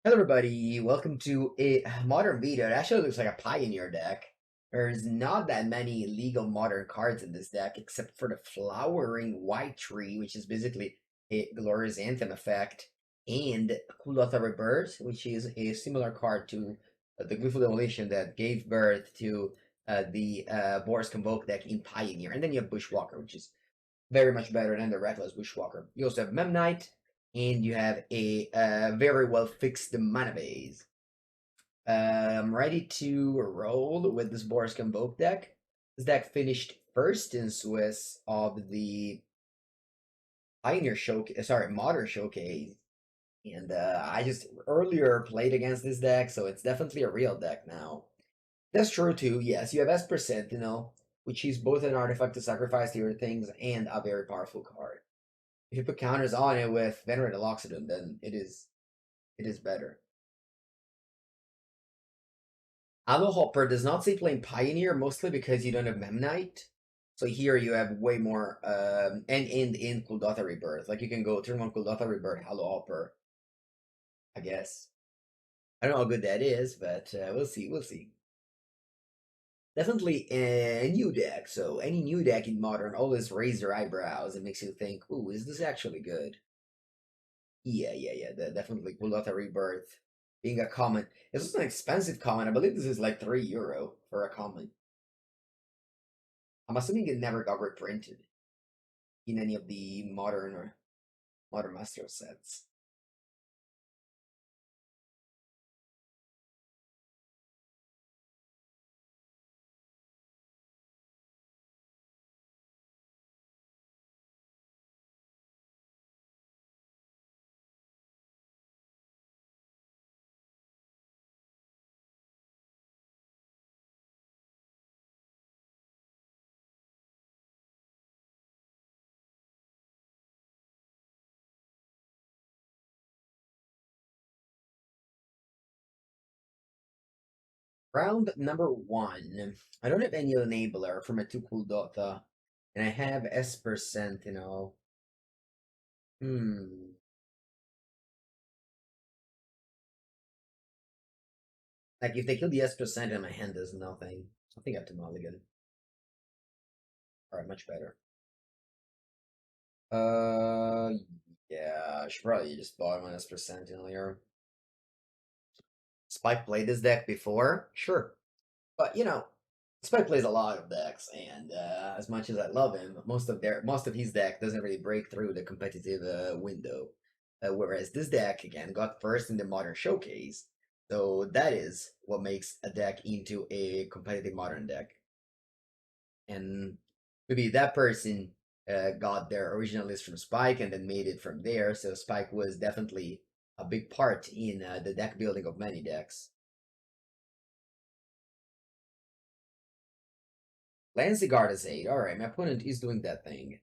Hello everybody, welcome to a modern video. It actually looks like a Pioneer deck. There's not that many legal modern cards in this deck except for the Flowering White Tree, which is basically a Glorious Anthem effect, and Kuldotha Rebirth, which is a similar card to the Gleeful Demolition that gave birth to the Boros Convoke deck in Pioneer. And then you have Bushwhacker, which is very much better than the Reckless Bushwhacker. You also have Memnite, and you have a very well fixed mana base. I'm ready to roll with this Boros Convoke deck. This deck finished first in Swiss of the Pioneer Showcase, sorry, Modern Showcase. And I just earlier played against this deck, so it's definitely a real deck now. That's true too, yes. You have Esper Sentinel, which is both an artifact to sacrifice to your things and a very powerful card. If you put counters on it with Venerated Loxodon, then it is better. Hopper does not say playing Pioneer, mostly because you don't have Memnite. So here you have way more, and in Kuldotha Rebirth. Like you can go turn 1 Kuldotha Rebirth, Hopper, I guess. I don't know how good that is, but we'll see, we'll see. Definitely a new deck, so any new deck in Modern always raise your eyebrows and makes you think, ooh, is this actually good? Yeah, definitely Kuldotha Rebirth. Being a common. It's also an expensive common. I believe this is like €3 for a common. I'm assuming it never got reprinted in any of the modern or modern master sets. Round number 1. I don't have any enabler for my 2 Kuldotha, and I have Esper Sentinel. Hmm. Like if they kill the Esper Sentinel, my hand does nothing. I think I have to mulligan. Alright, much better. Uh, yeah, I should probably just bottom on Esper Sentinel here. Spike played this deck before, sure, but Spike plays a lot of decks, and as much as I love him, most of his deck doesn't really break through the competitive window. Whereas this deck again got first in the Modern Showcase, so that is what makes a deck into a competitive Modern deck. And maybe that person got their original list from Spike and then made it from there. So Spike was definitely a big part in the deck building of many decks. Lancy Guard is 8. Alright, my opponent is doing that thing.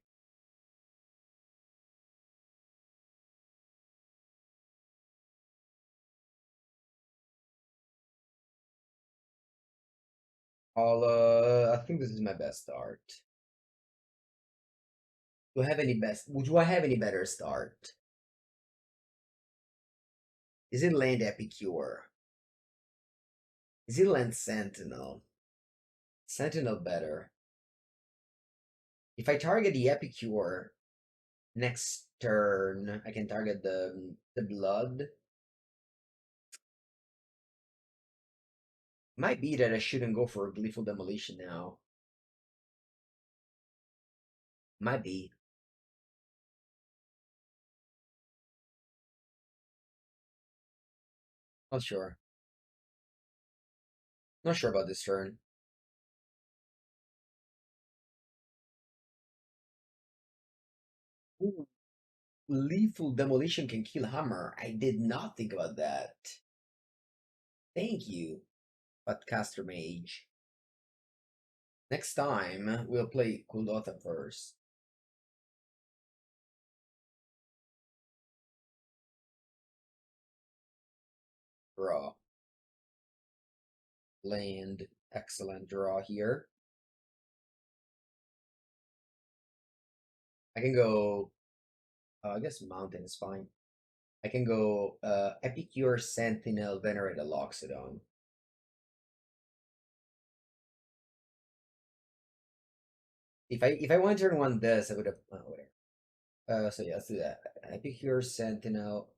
I think this is my best start. Do I have any better start? Is it land Epicure? Is it land Sentinel? Sentinel better. If I target the Epicure next turn, I can target the blood. Might be that I shouldn't go for a Gleeful Demolition now. Might be. Not sure. Not sure about this turn. Ooh, Lethal Demolition can kill Hammer. I did not think about that. Thank you, Podcaster Mage. Next time, we'll play Kuldotha first. Draw. Land. Excellent draw here. I can go... I guess Mountain is fine. I can go Epicure, Sentinel, Venerated Loxodon. If I want to turn one this, I would have whatever. So yeah, let's do that. Epicure, Sentinel.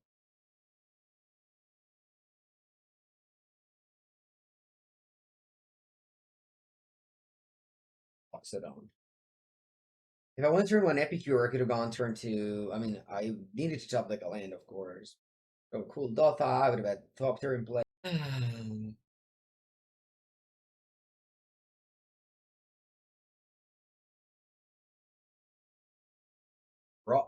Loxodon. If I wanted to turn one Epicure, I could have gone turn to. I mean, I needed to top like a land, of course. Go Kuldotha. I would have had Thopter in play. Raw.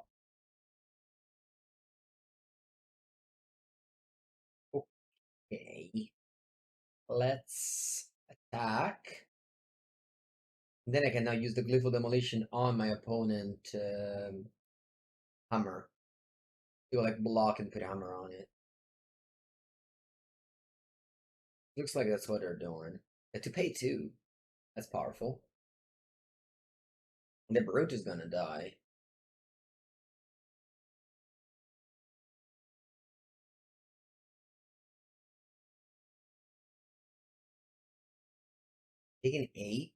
Okay. Let's attack. And then I can now use the Gleeful Demolition on my opponent hammer. Do like block and put hammer on it. Looks like that's what they're doing. And to pay 2. That's powerful. And the brute is gonna die. Taking 8.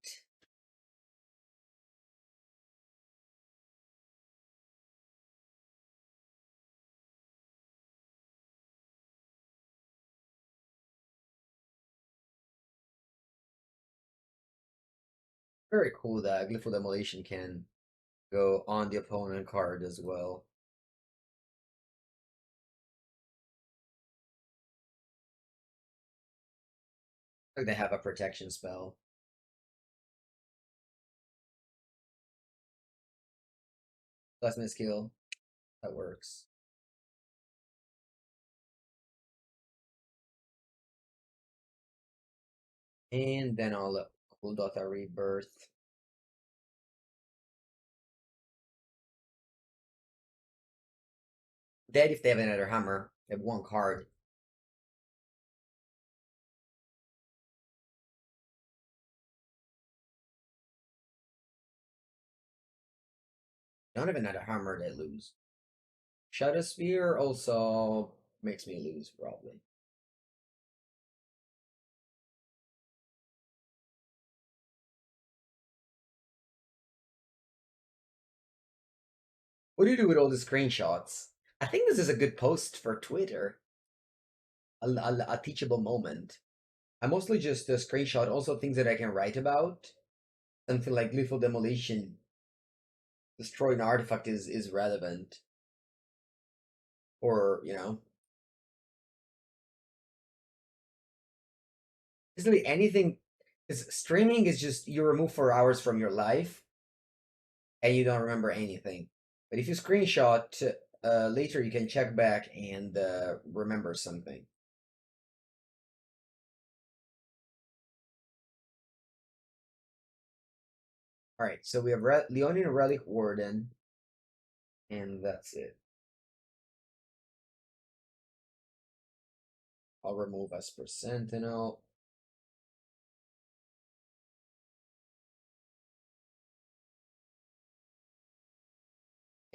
Very cool that Gleeful Demolition can go on the opponent card as well. Like they have a protection spell. Plus my skill. That works. And then I'll Kuldotha Rebirth. Dead if they have another hammer. They have 1 card. Don't have another hammer, they lose. Shadow Sphere also makes me lose, probably. What do you do with all the screenshots? I think this is a good post for Twitter. A teachable moment. I mostly just screenshot also things that I can write about. Something like Gleeful Demolition. Destroy an artifact is relevant. Or, you know. Basically anything. Because streaming is just you remove 4 hours from your life and you don't remember anything. But if you screenshot, later you can check back and remember something. All right, so we have Leonin Relic-Warder, and that's it. I'll remove Esper Sentinel.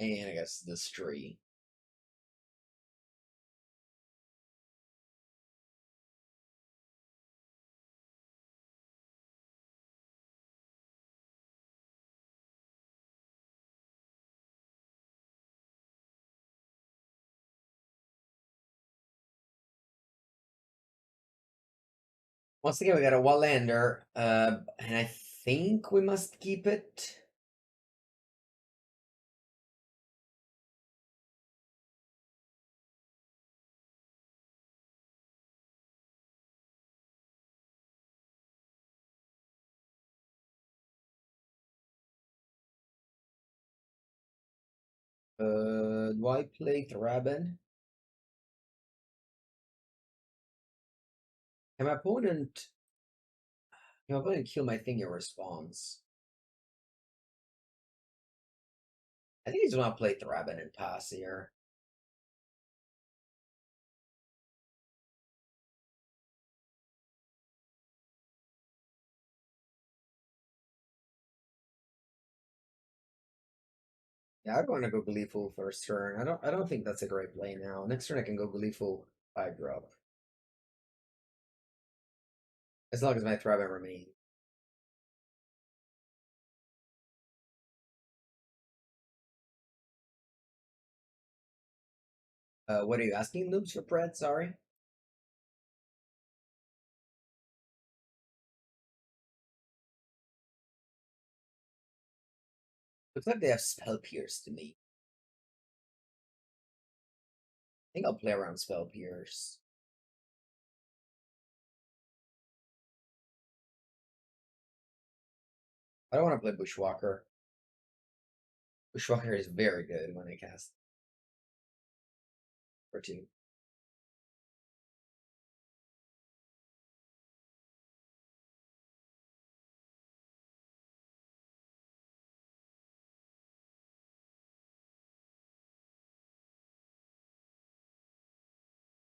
And I guess this tree. Once again, we got a Wallander, and I think we must keep it. Do I play Thraben? And my opponent kill my thing in response. I think he's gonna play Thraben and pass here. Yeah, I'd want to go Gleeful first turn. I don't think that's a great play now. Next turn I can go Gleeful 5-drop. As long as my Thraben remains. What are you asking, Loops, for Pred? Sorry. Looks like they have Spell Pierce to me. I think I'll play around Spell Pierce. I don't want to play Bushwhacker. Bushwhacker is very good when I cast for 2.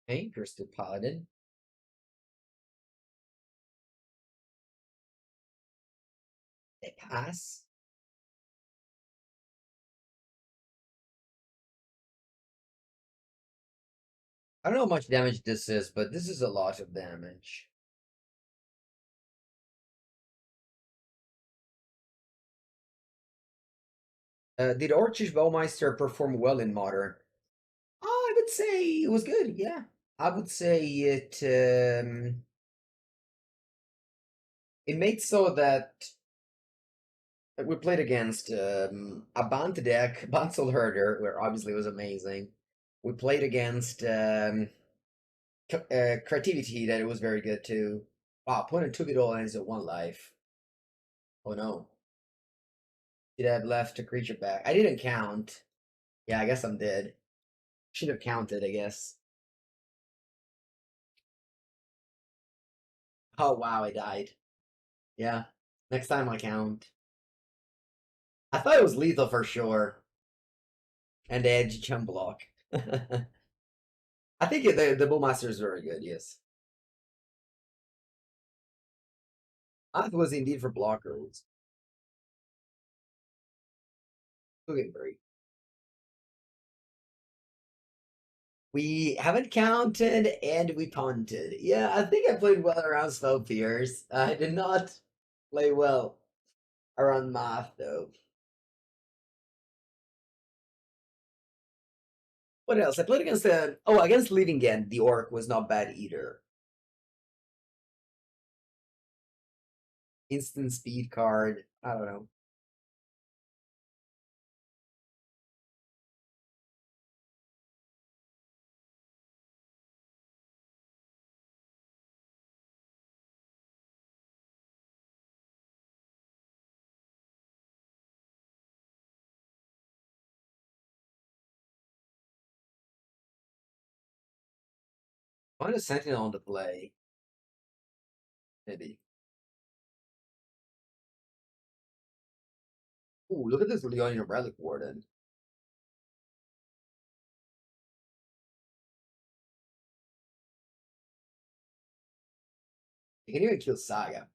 Okay, Pierce to Paladin. They pass. I don't know how much damage this is, but this is a lot of damage. Did Orcish Bowmeister perform well in Modern? I would say it was good, yeah. I would say it made so that we played against a Bant deck, Bansal Herder, where obviously it was amazing. We played against Creativity, that it was very good too. Wow, opponent took it all and it's at 1 life. Oh no. Did I have left a creature back? I didn't count. Yeah, I guess I'm dead. Should have counted, I guess. Oh wow, I died. Yeah. Next time I count. I thought it was lethal for sure. And edge chum block. I think the Bullmaster is very good, yes. I was indeed for blockers. Okay, great. We haven't counted and we punted. Yeah, I think I played well around Spell Pierce. I did not play well around Math though. What else? I played against against Leading End, the Orc was not bad either. Instant speed card. I don't know. Find a Sentinel on the play. Maybe. Ooh, look at this Leonin Relic-Warder. You can even kill Saga.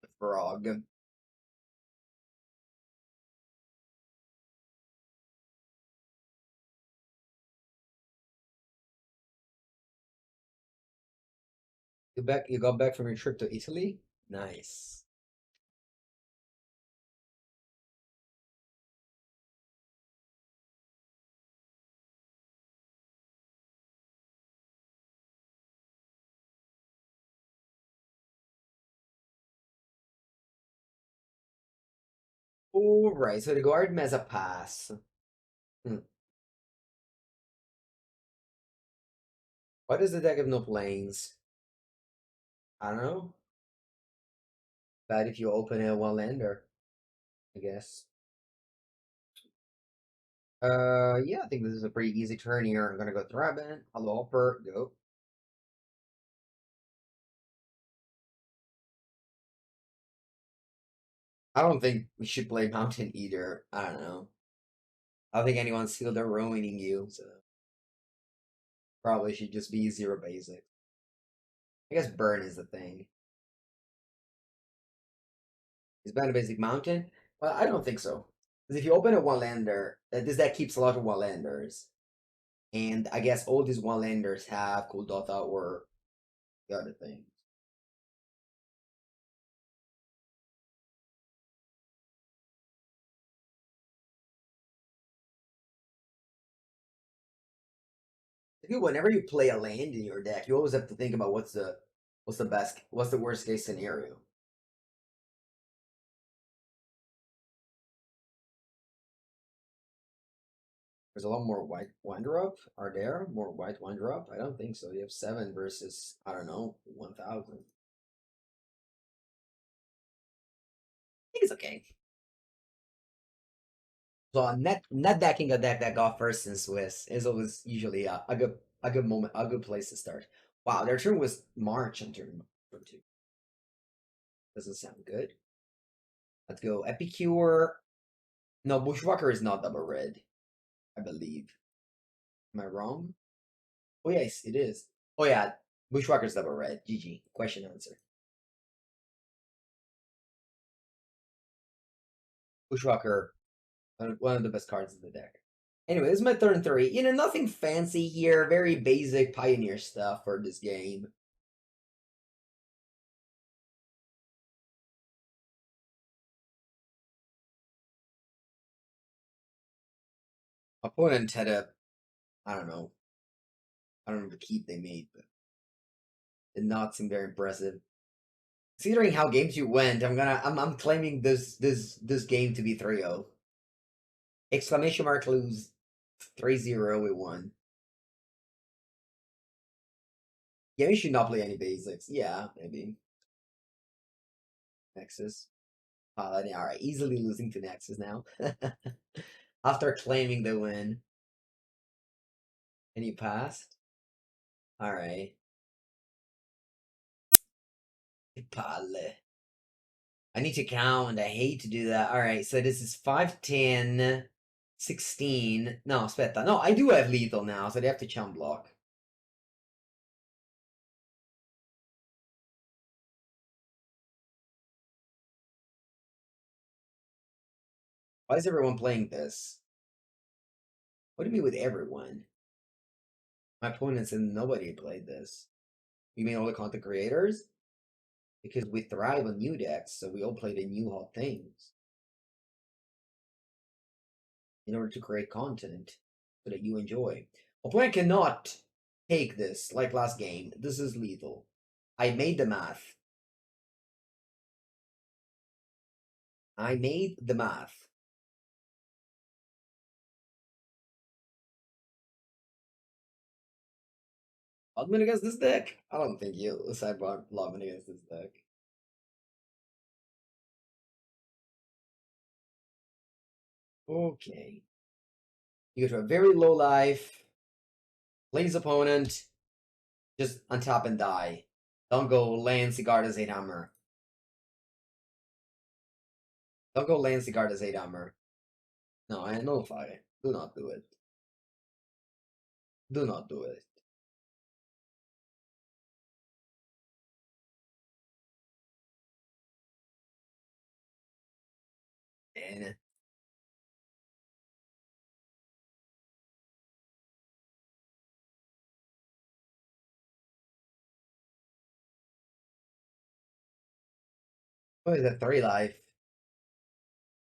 The frog. You got back from your trip to Italy? Nice. Alright, so the Arid Mesa pass. Hmm. Why does the deck have no planes? I don't know. Bad if you open a 1-lander, I guess. Yeah, I think this is a pretty easy turn here. I'm gonna go Thraben, Hopper, go. I don't think we should play Mountain either. I don't know. I don't think anyone's sealed or ruining you, so. Probably should just be 0 basic. I guess burn is the thing. Is burn a basic mountain? Well, I don't think so. Because if you open a one-lander, this deck keeps a lot of one-landers. And I guess all these one-landers have Kuldotha or the other thing. Whenever you play a land in your deck, you always have to think about what's the worst case scenario. There's a lot more white winder up. Are there more white winder up? I don't think so. You have 7 versus, I don't know, 1,000. I think it's okay. So net decking a deck that got first in Swiss is always usually a good moment, a good place to start. Wow, their turn was March on turn 2. Doesn't sound good. Let's go Epicure. No, Bushwhacker is not double red, I believe. Am I wrong? Oh yes, it is. Oh yeah, Bushwhacker's double red. GG. Question answer. Bushwhacker, one of the best cards in the deck. Anyway, this is my turn 3. You know, nothing fancy here. Very basic Pioneer stuff for this game. Opponent had a, I don't know the keep they made, but did not seem very impressive. Considering how games you went, I'm claiming this game to be 3-0. Exclamation mark lose 3-0 we won. Yeah, we should not play any basics. Yeah, maybe. Nexus. Alright, easily losing to Nexus now. After claiming the win. And you passed? Alright. Palle. I need to count. I hate to do that. Alright, so this is 5, 10, 16. No, aspetta. No, I do have lethal now, so they have to chump block. Why is everyone playing this? What do you mean with everyone? My opponents and nobody played this. You mean all the content creators? Because we thrive on new decks, so we all play the new hot things. In order to create content so that you enjoy. Opponent cannot take this like last game. This is lethal. I made the math. I made the math. Logman against this deck? I don't think you sideboard Logman against this deck. Okay. You go to a very low life. Plays opponent. Just untap and die. Don't go land Sigarda's 8 hammer. Don't go land Sigarda's 8 hammer. No, I nullify it. Do not do it. Do not do it. And what is that? 3 life.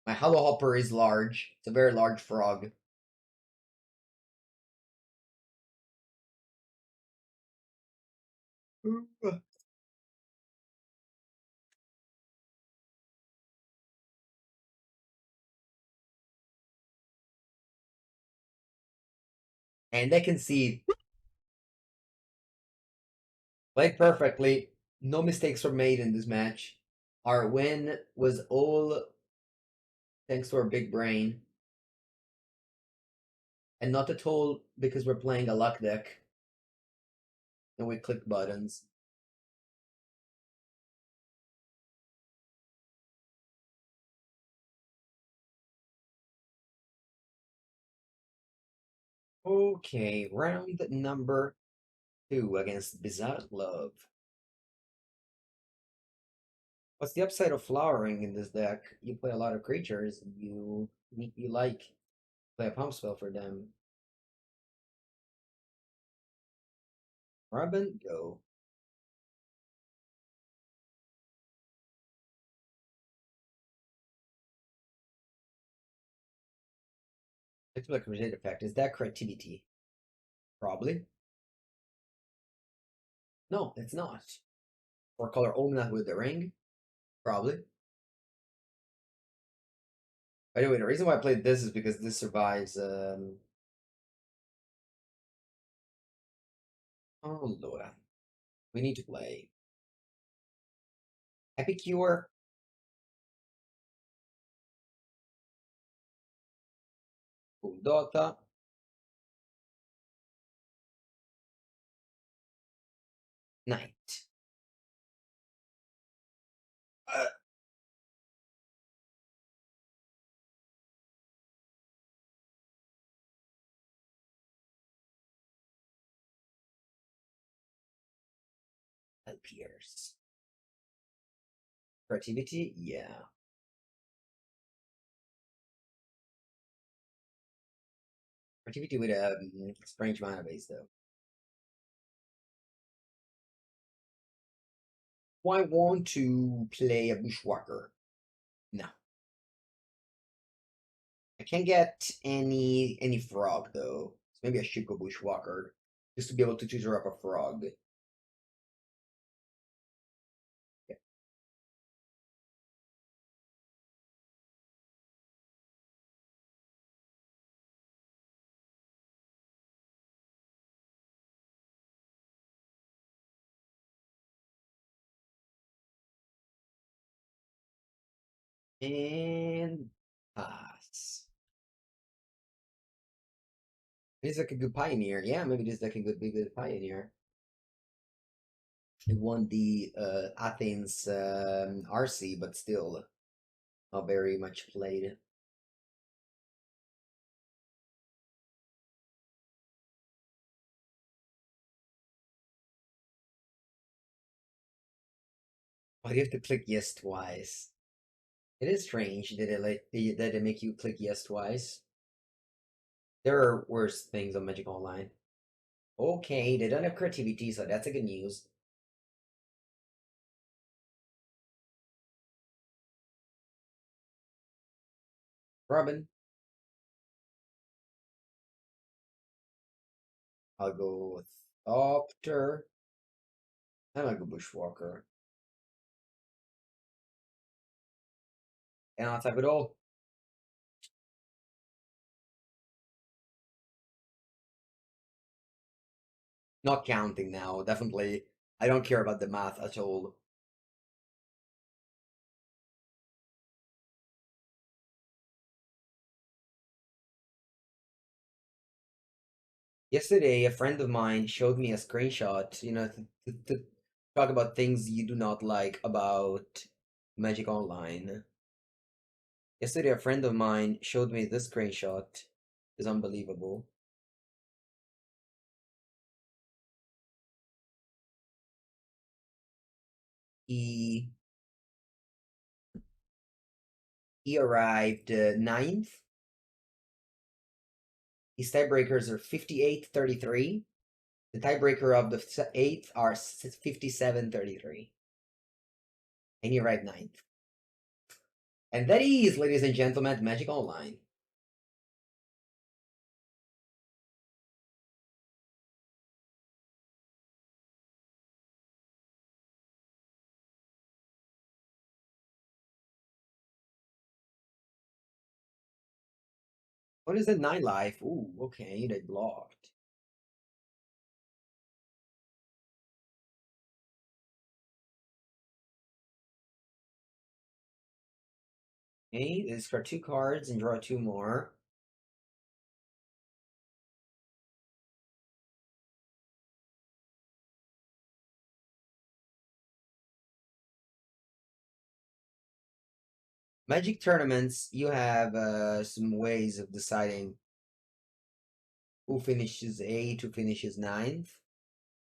My Hollow Hopper is large. It's a very large frog. And they can see played perfectly. No mistakes were made in this match. Our win was all thanks to our big brain. And not at all because we're playing a luck deck. And we click buttons. Okay, round number 2 against Bizarre Love. What's the upside of flowering in this deck? You play a lot of creatures. You like play a pump spell for them. Robin, go. It's like Crusade effect. Is that creativity? Probably. No, it's not. Or color Omnath with the ring? Probably. By the way, the reason why I played this is because this survives. Oh, Lord. We need to play Epicure. Kuldotha. Knight. Uh, Pierce. Creativity? Yeah. Creativity with a strange mana base, though. I want to play a Bushwhacker. No. I can't get any frog, though. So maybe I should go Bushwhacker. Just to be able to tutor up a frog. Yeah. And pass. He's like a good pioneer. Yeah, maybe this deck could be a good pioneer. It won the Athens RC, but still not very much played. Why do you have to click yes twice? It is strange that it make you click yes twice. There are worse things on Magic Online. Okay, they don't have creativity, so that's a good news. Robin. I'll go with Ornithopter. And I'll go Bushwhacker. And I'll type it all. Not counting now, definitely. I don't care about the math at all. Yesterday, a friend of mine showed me a screenshot, to talk about things you do not like about Magic Online. Yesterday, a friend of mine showed me this screenshot. It's unbelievable. He arrived ninth. His tiebreakers are 58-33. The tiebreaker of the 8th are 57-33. And he arrived ninth. And that is, ladies and gentlemen, Magic Online. What is it? 9 life. Ooh, okay, they blocked. Okay, discard 2 cards and draw 2 more. Magic tournaments, you have some ways of deciding who finishes 8th, who finishes 9th.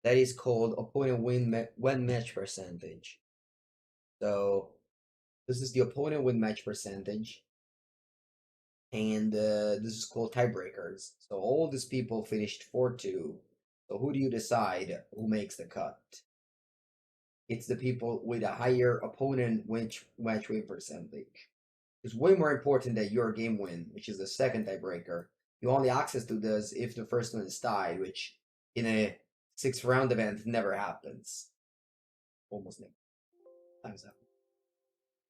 That is called opponent win match percentage. So this is the opponent win match percentage, and this is called tiebreakers. So all these people finished 4-2. So who do you decide who makes the cut? It's the people with a higher opponent match win percentage. It's way more important than your game win, which is the second tiebreaker. You only access to this if the first one is tied, which in a 6-round event never happens. Almost never. Time's up.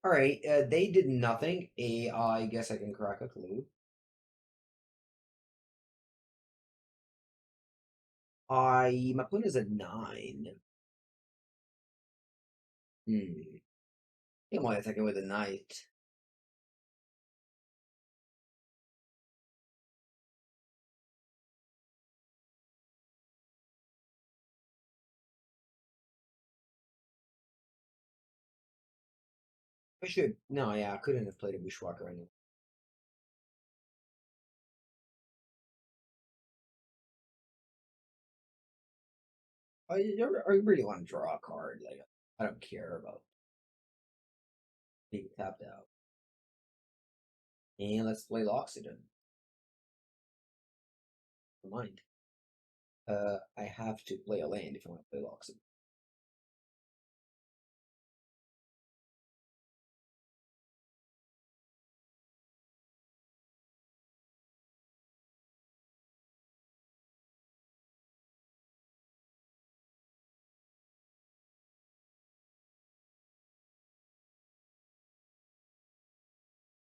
Alright, they did nothing. I guess I can crack a clue. My opponent is at 9. I'm only attacking with a knight. I should. No, yeah, I couldn't have played a Bushwhacker anyway. I really want to draw a card. Like, I don't care about being tapped out. And let's play Loxodon. Mind. I have to play a land if I want to play Loxodon.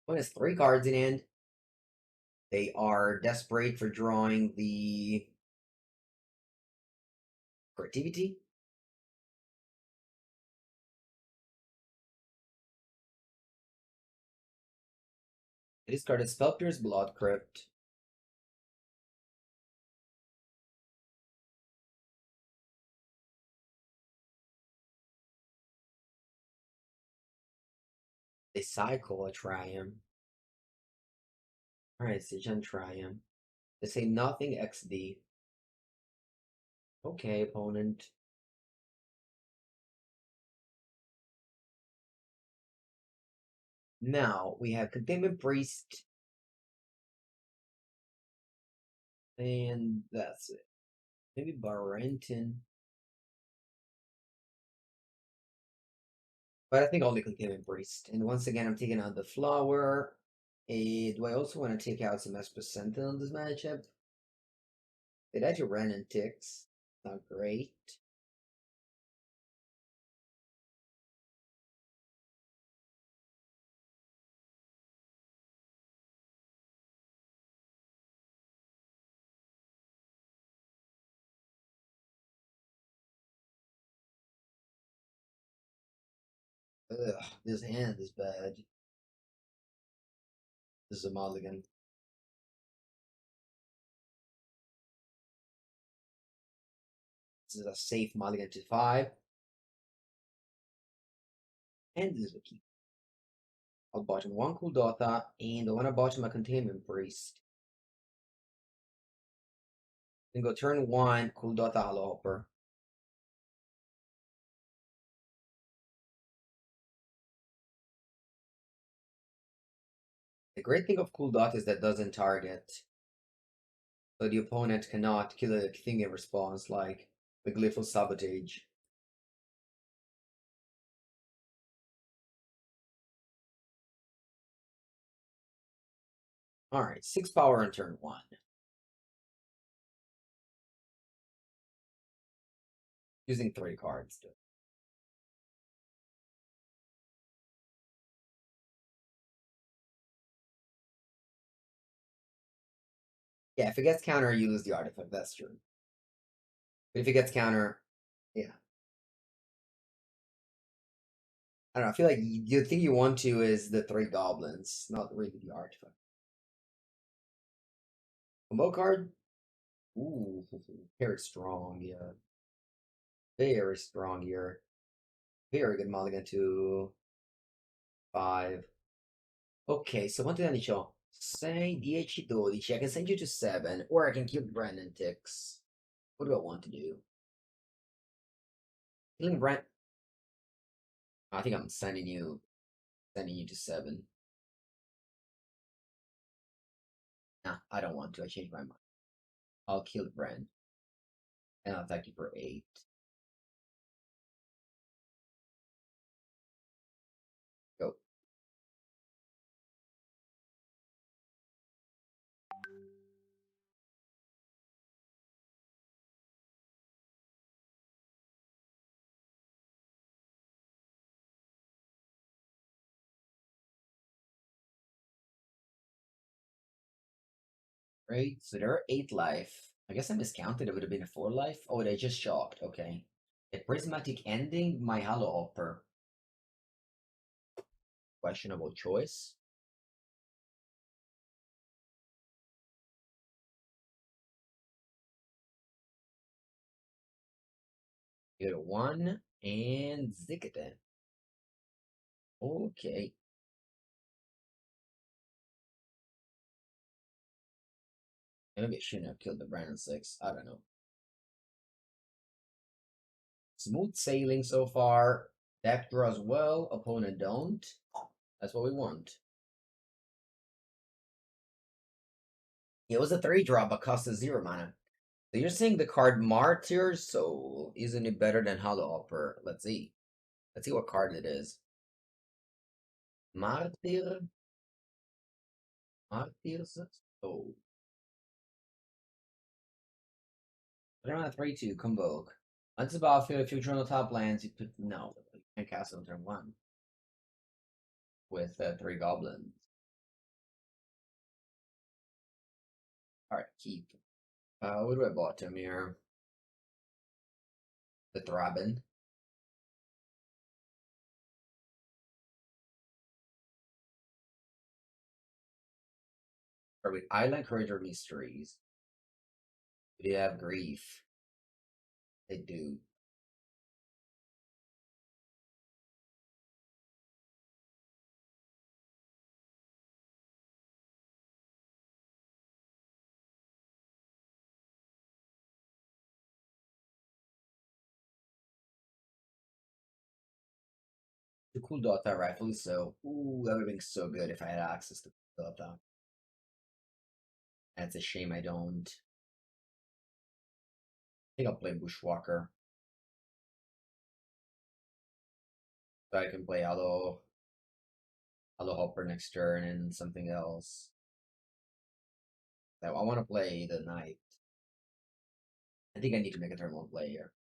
One has 3 cards in hand. They are desperate for drawing the creativity. They discarded Spellpierce Blood Crypt. They cycle a Triumph. Alright, Siege on Triumph. They say nothing XD. Okay, opponent. Now we have Containment Priest. And that's it. Maybe Burrenton. But I think only Containment Priest. And once again, I'm taking out the flower. Do I also want to take out some Esper Sentinel in this matchup? It actually ran in ticks. Not great. Ugh, this hand is bad. This is a mulligan. This is a safe mulligan to 5. And this is a key. I'll bottom 1 Kuldotha, and I want to bottom a Containment Priest. Then go turn 1 Kuldotha Hopper. The great thing of Kuldotha is that it doesn't target. So the opponent cannot kill a thing in response, like the Gleeful Sabotage. Alright, 6 power on turn 1. Using 3 cards. Yeah, if it gets counter, you lose the artifact. That's true. But if it gets counter, yeah. I don't know. I feel like the thing you want to is the 3 goblins, not really the artifact. Combo card? Ooh, very strong, yeah. Very strong here. Very good mulligan to 5. Ok, so quanto danni c'ho? 6, 10, 12. I can send you to 7, or I can keep Brandon ticks. What do I want to do? Killing Brent. I think I'm sending you to 7. Nah, I don't want to. I changed my mind. I'll kill Brent. And I'll attack you for 8. Go. Right, so there are 8 life. I guess I miscounted. It would have been a 4 life. Oh, they just shocked. Okay. A prismatic ending, my Hollow Hopper. Questionable choice. Get a 1 and Zikaden. Okay. Maybe I shouldn't have killed the Brandon 6. I don't know. Smooth sailing so far. Deck draws well, opponent don't. That's what we want. It was a 3-drop, but cost us 0 mana. So you're saying the card Martyr's Soul, isn't it better than Hollow Hopper? Let's see. Let's see what card it is. Martyr's Soul. Put it on a 3-2, Convoke. Once the battlefield, if you draw on the top lands, you put no. You can't cast it on turn 1. With 3 goblins. Alright, keep. What do I bottom here? The Thraben. Or with Island Courageous Mysteries. Do they have grief? They do. The Kuldotha, rightfully so. Ooh, that would have been so good if I had access to Kuldotha. That's a shame I don't. I think I'll play Bushwhacker. So I can play Hollow Hopper next turn and something else. Now, I want to play the Knight. I think I need to make a turn 1 play here.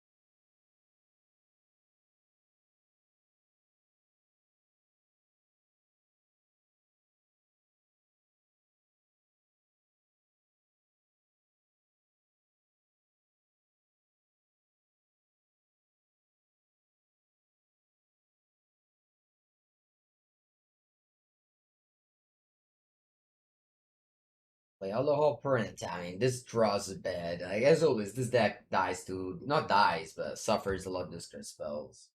Play Hollow Hopper and I mean, this draws bad. Like, as always, this deck dies to, not dies, but suffers a lot of discard spells.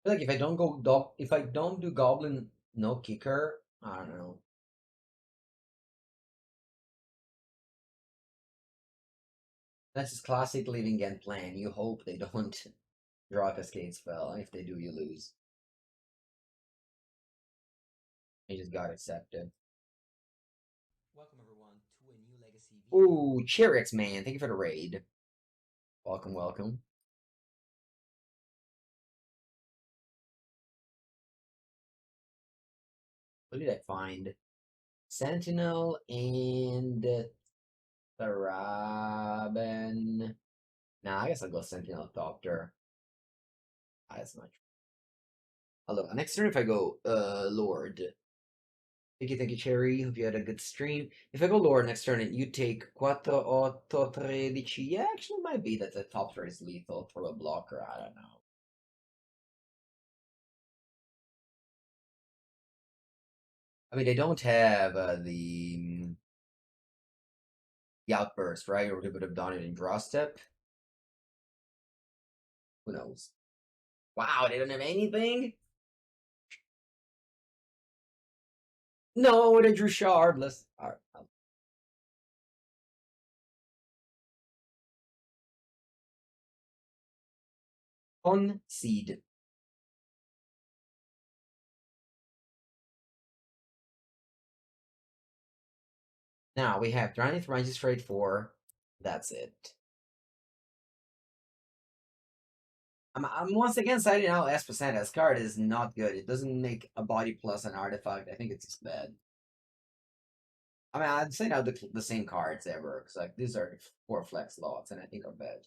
I feel like if I don't if I don't do Goblin no kicker, I don't know. That's just classic living end plan. You hope they don't draw a Cascade spell. If they do, you lose. You just got accepted. Welcome everyone to a new Legacy video. Ooh, Chirix man, thank you for the raid. Welcome, welcome. What did I find? Sentinel and Thraben. Nah, I guess I'll go Sentinel Doctor. That's not true. Hello. Next turn if I go Lord. Thank you, Cherry. Hope you had a good stream. If I go Lord next turn and you take 4, 8, 13, yeah, actually it might be that the top threat is lethal for a blocker. I don't know. I mean, they don't have the outburst, right? Or they would have done it in draw step. Who knows? Wow, they don't have anything? No, they drew Shardless. Alright. Concede. Now we have Drannith Magistrate 4. That's it. I'm once again citing out Esper Sentinel. This card is not good. It doesn't make a body plus an artifact. I think it's just bad. I mean, I'd say now the same cards ever, because like these are 4 flex slots, and I think are bad.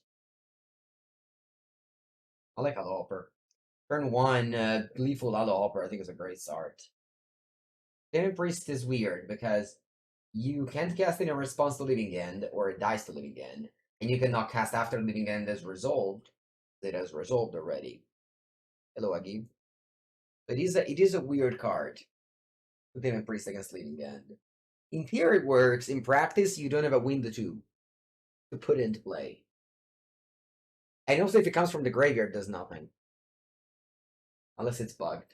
I like Hopper. Turn 1, Gleeful Hopper, I think is a great start. Containment Priest is weird because you can't cast in a response to Living End or it dies to Living End, and you cannot cast after Living End is resolved. It has resolved already. Hello, Agi. It is a weird card. Containment Priest against Living End. In theory, it works. In practice, you don't have a window to put into play. And also, if it comes from the graveyard, it does nothing. Unless it's bugged.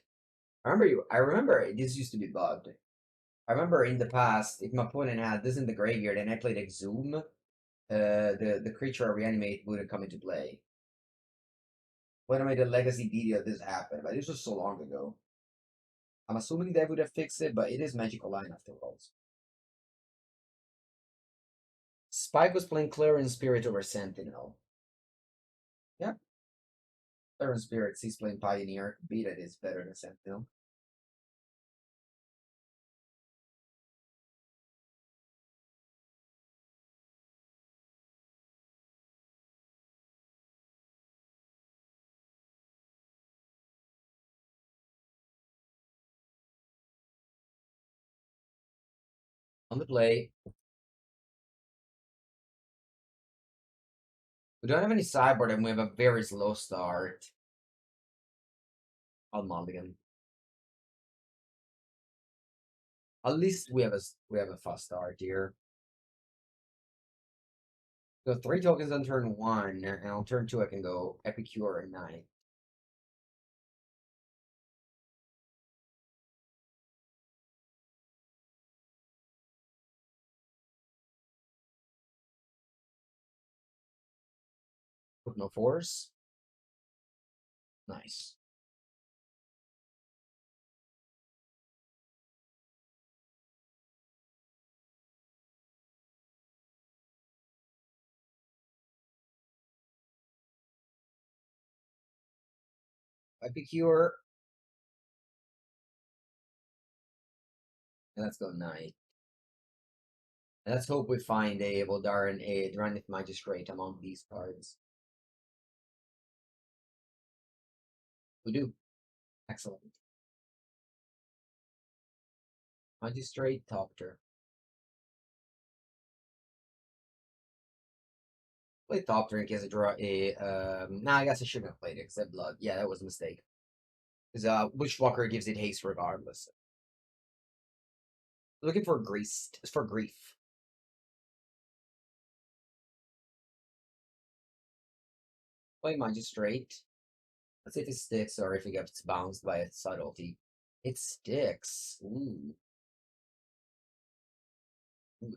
I remember this used to be bugged. I remember in the past, if my opponent had this in the graveyard and I played Exhume, the creature I reanimate wouldn't come into play. When I made a legacy video, this happened, but this was so long ago. I'm assuming they would have fixed it, but it is Magical Line after all. Spike was playing Clarion Spirit over Sentinel. Yeah. Clarion Spirit, he's playing Pioneer. Beat it is better than Sentinel. On the play. We don't have any sideboard and we have a very slow start. I'll mulligan. At least we have a fast start here. So 3 tokens on turn 1, and on turn 2 I can go Epicure and Knight. With no force. Nice. Epicure. And let's go Knight. And let's hope we find a Voldaren, a Drannith Magistrate among these cards. We do. Excellent. Magistrate, Topter. Play Topter in case I draw a nah, I guess I shouldn't have played it except blood. Yeah, that was a mistake. Because Bushwhacker gives it haste regardless. Looking for grief. Play Magistrate. Let's see if it sticks or if it gets bounced by its subtlety. It sticks. Ooh. Ooh.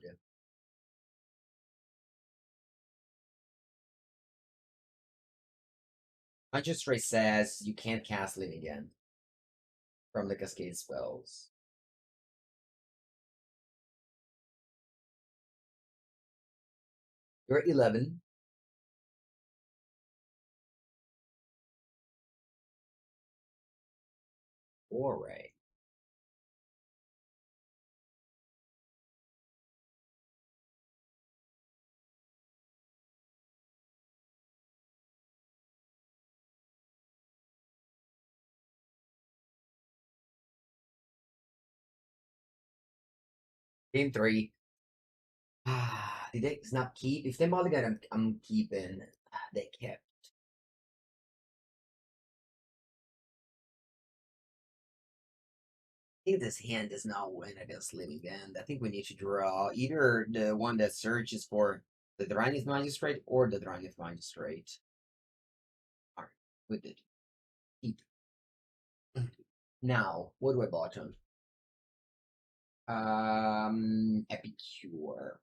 Magistrate says you can't cast Living again from the Cascade spells. You're at 11. Foray. Game 3. Did they not keep? If they mulligan, I'm keeping. They kept. I think this hand does not win against Living End. I think we need to draw either the one that searches for the Drannith Magistrate or the Drannith Magistrate. Alright, we did. Keep. Now, what do I bottom? Epicure.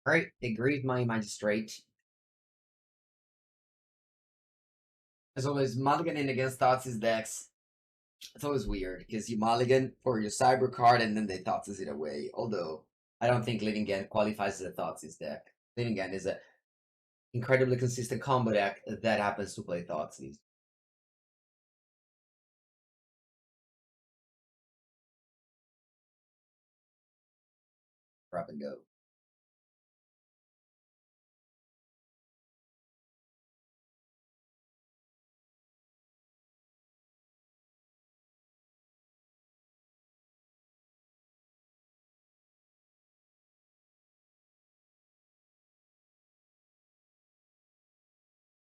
Alright, agreed my magistrate. As always, mulliganing against Thoughts's decks. It's always weird, because you mulligan for your cyber card and then they Thought's it away. Although, I don't think Living End qualifies as a Thought's deck. Living End is a incredibly consistent combo deck that happens to play Thoughtseize. Grab and go.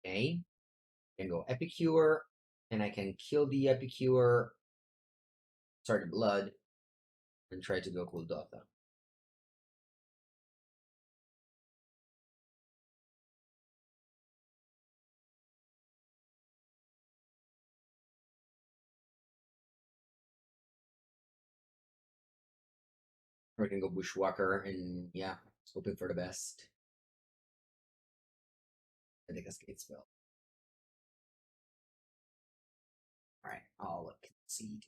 Okay. I can go Epicure, and I can kill the Epicure, start the blood, and try to go Kuldotha. Or I can go Bushwhacker, and yeah, hoping for the best. I think a Cascade spell. Alright, I'll concede.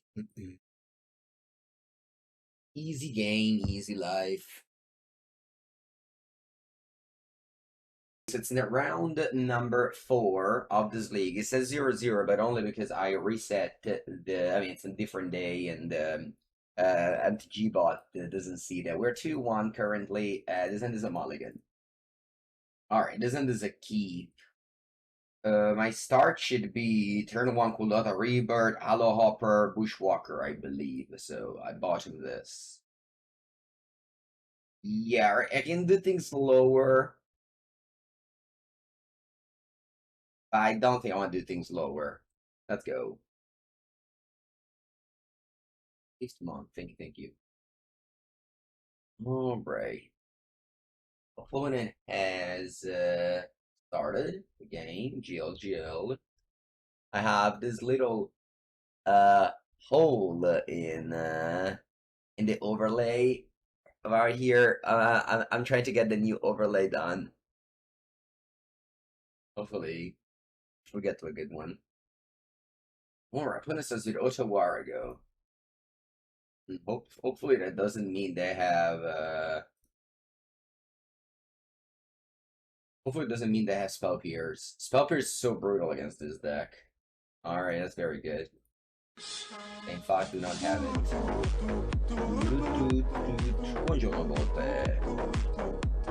Easy game, easy life. So it's in round number 4 of this league. It says 0-0, but only because I reset I mean, it's a different day, and MTG bot doesn't see that. We're 2-1 currently. This end is a mulligan. Alright, this end is a key. My start should be turn 1 Kuldotha Rebirth, Hollow Hopper, Bushwhacker, I believe. So I bought him this. Yeah, I can do things slower. I don't think I want to do things lower. Let's go. Next month. Thank you. All right. Opponent has started the game. GL. I have this little hole in the overlay right here. I'm trying to get the new overlay done. Hopefully, we'll get to a good one. Alright, opponent says with Otawarago. Hopefully that doesn't mean they have hopefully it doesn't mean they have Spell Pierce. Spell Pierce is so brutal against this deck. Alright, that's very good. In fact, do not have it. Buongiorno, Volte.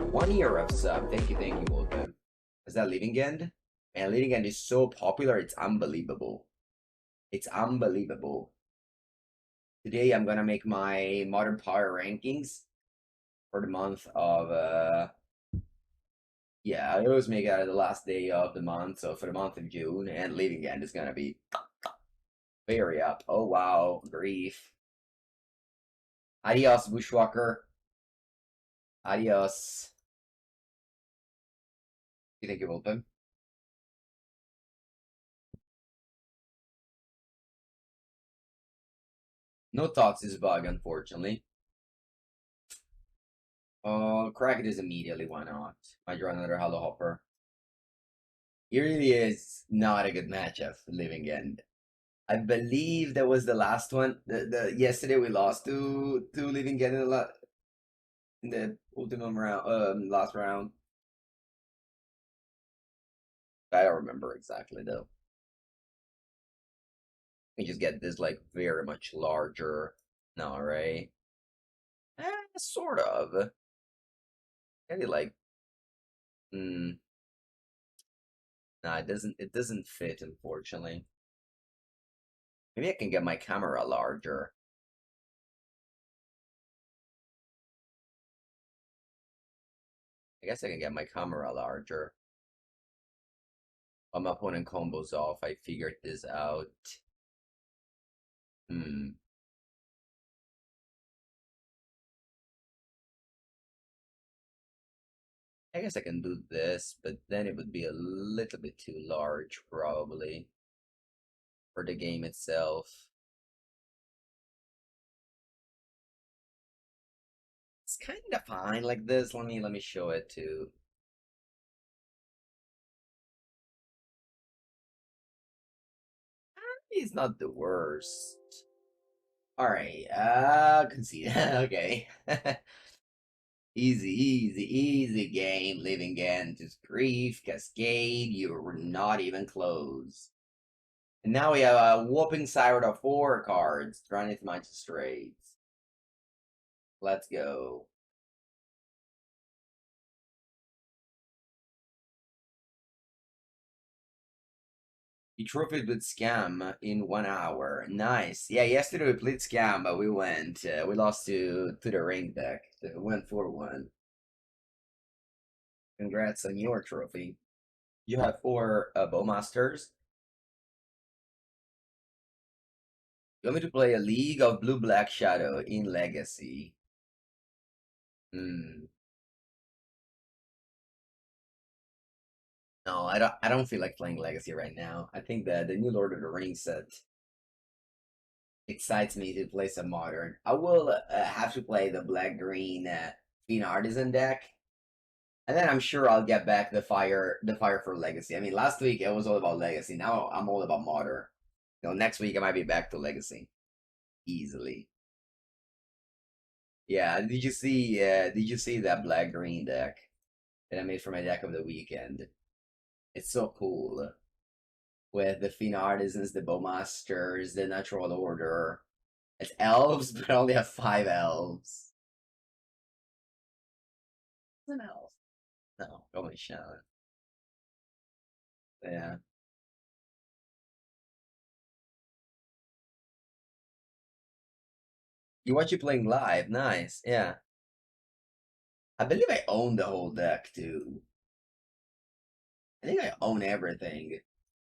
1 year of sub. Thank you, Volte. Is that Living End? Man, Living End is so popular, it's unbelievable. It's unbelievable. Today I'm gonna make my Modern Power rankings for the month of yeah, I always make it out of the last day of the month, so for the month of June, and Living End is gonna be very up. Oh wow, grief. Adios, Bushwhacker. Adios. You think it will open? No thoughts is bug, unfortunately. Oh, crack it is immediately, why not? I draw another Hollow Hopper. It really is not a good matchup for Living End. I believe that was the last one. Yesterday we lost to Living End in the ultimate round, last round. I don't remember exactly though. We just get this like very much larger now, right? Sort of. Maybe like, nah, it doesn't fit, unfortunately. Maybe I can get my camera larger. I guess I can get my camera larger. While my opponent combos off, I figured this out. I guess I can do this, but then it would be a little bit too large, probably, for the game itself. It's kind of fine like this. Let me show it too. It's not the worst. All right. Concede. Okay. Easy game. Living End, just Grief, Cascade. You were not even close. And now we have a whooping siren of 4 cards. Drannith Magistrate. Let's go. You trophied with Scam in 1 hour. Nice. Yeah, yesterday we played Scam, but we went. We lost to the ring deck. So we went 4-1. Congrats on your trophy. You have 4 Bowmasters. You want me to play a League of Blue-Black Shadow in Legacy? No, I don't feel like playing Legacy right now. I think that the new Lord of the Rings set excites me to play some Modern. I will have to play the black-green Fiend Artisan deck. And then I'm sure I'll get back the fire for Legacy. I mean, last week it was all about Legacy. Now I'm all about Modern. Next week I might be back to Legacy. Easily. Yeah, did you see that black green deck that I made for my deck of the weekend? It's so cool. With the Fiend Artisans, the Bowmasters, the Natural Order. It's elves, but I only have 5 elves. It's an elf. No, Goblin Bushwhacker. Yeah. You watch you playing live, nice, yeah. I believe I own the whole deck too. I think I own everything.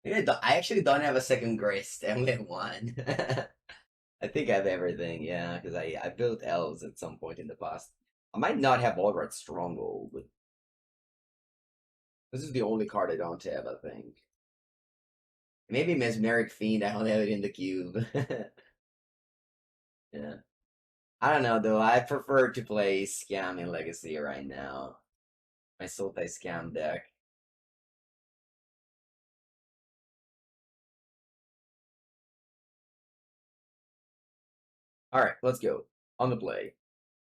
I actually don't have a second grist. I only have 1. I think I have everything, yeah, because I built elves at some point in the past. I might not have Voldaren Stronghold. This is the only card I don't have, I think. Maybe Mesmeric Fiend, I only have it in the cube. Yeah. I don't know, though. I prefer to play Scam in Legacy right now. My Sultai Scam deck. Alright, let's go. On the play.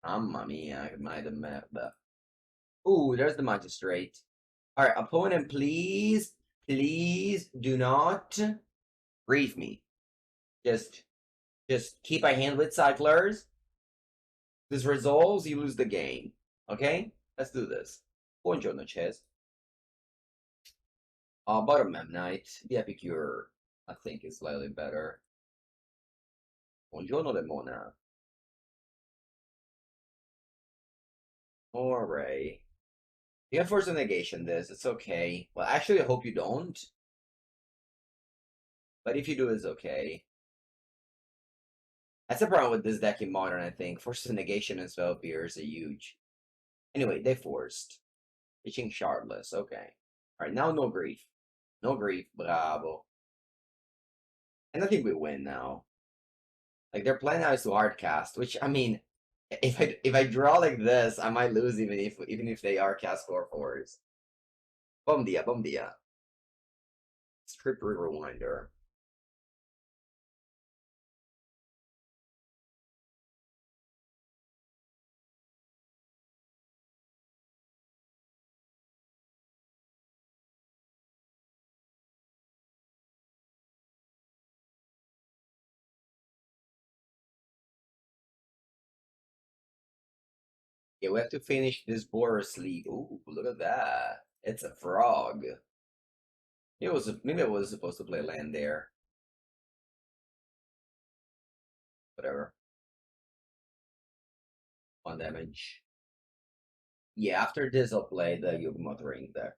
Mamma mia, I might have met that. Ooh, there's the Magistrate. Alright, opponent, please do not grief me. Just keep my hand with cyclers. This resolves, you lose the game. Okay? Let's do this. Buongiorno, chess. Bottom Memnite. The Epicure, I think, is slightly better. Buongiorno, Lemona. Alright. You can force a negation this. It's okay. Well, actually, I hope you don't. But if you do, it's okay. That's the problem with this deck in Modern, I think. Forces negation and Spellpierce are huge. Anyway, they forced. Reaching Shardless, okay. Alright, now no grief. No grief, bravo. And I think we win now. Like, their plan now is to hardcast, which, I mean, if I draw like this, I might lose even if they are cast 4/4s. Bom dia, bom dia. Script Rewinder. Yeah, we have to finish this Boros League. Ooh, look at that. It's a frog. Maybe I was supposed to play land there. Whatever. 1 damage. Yeah, after this I'll play the Yugmoth Ring deck.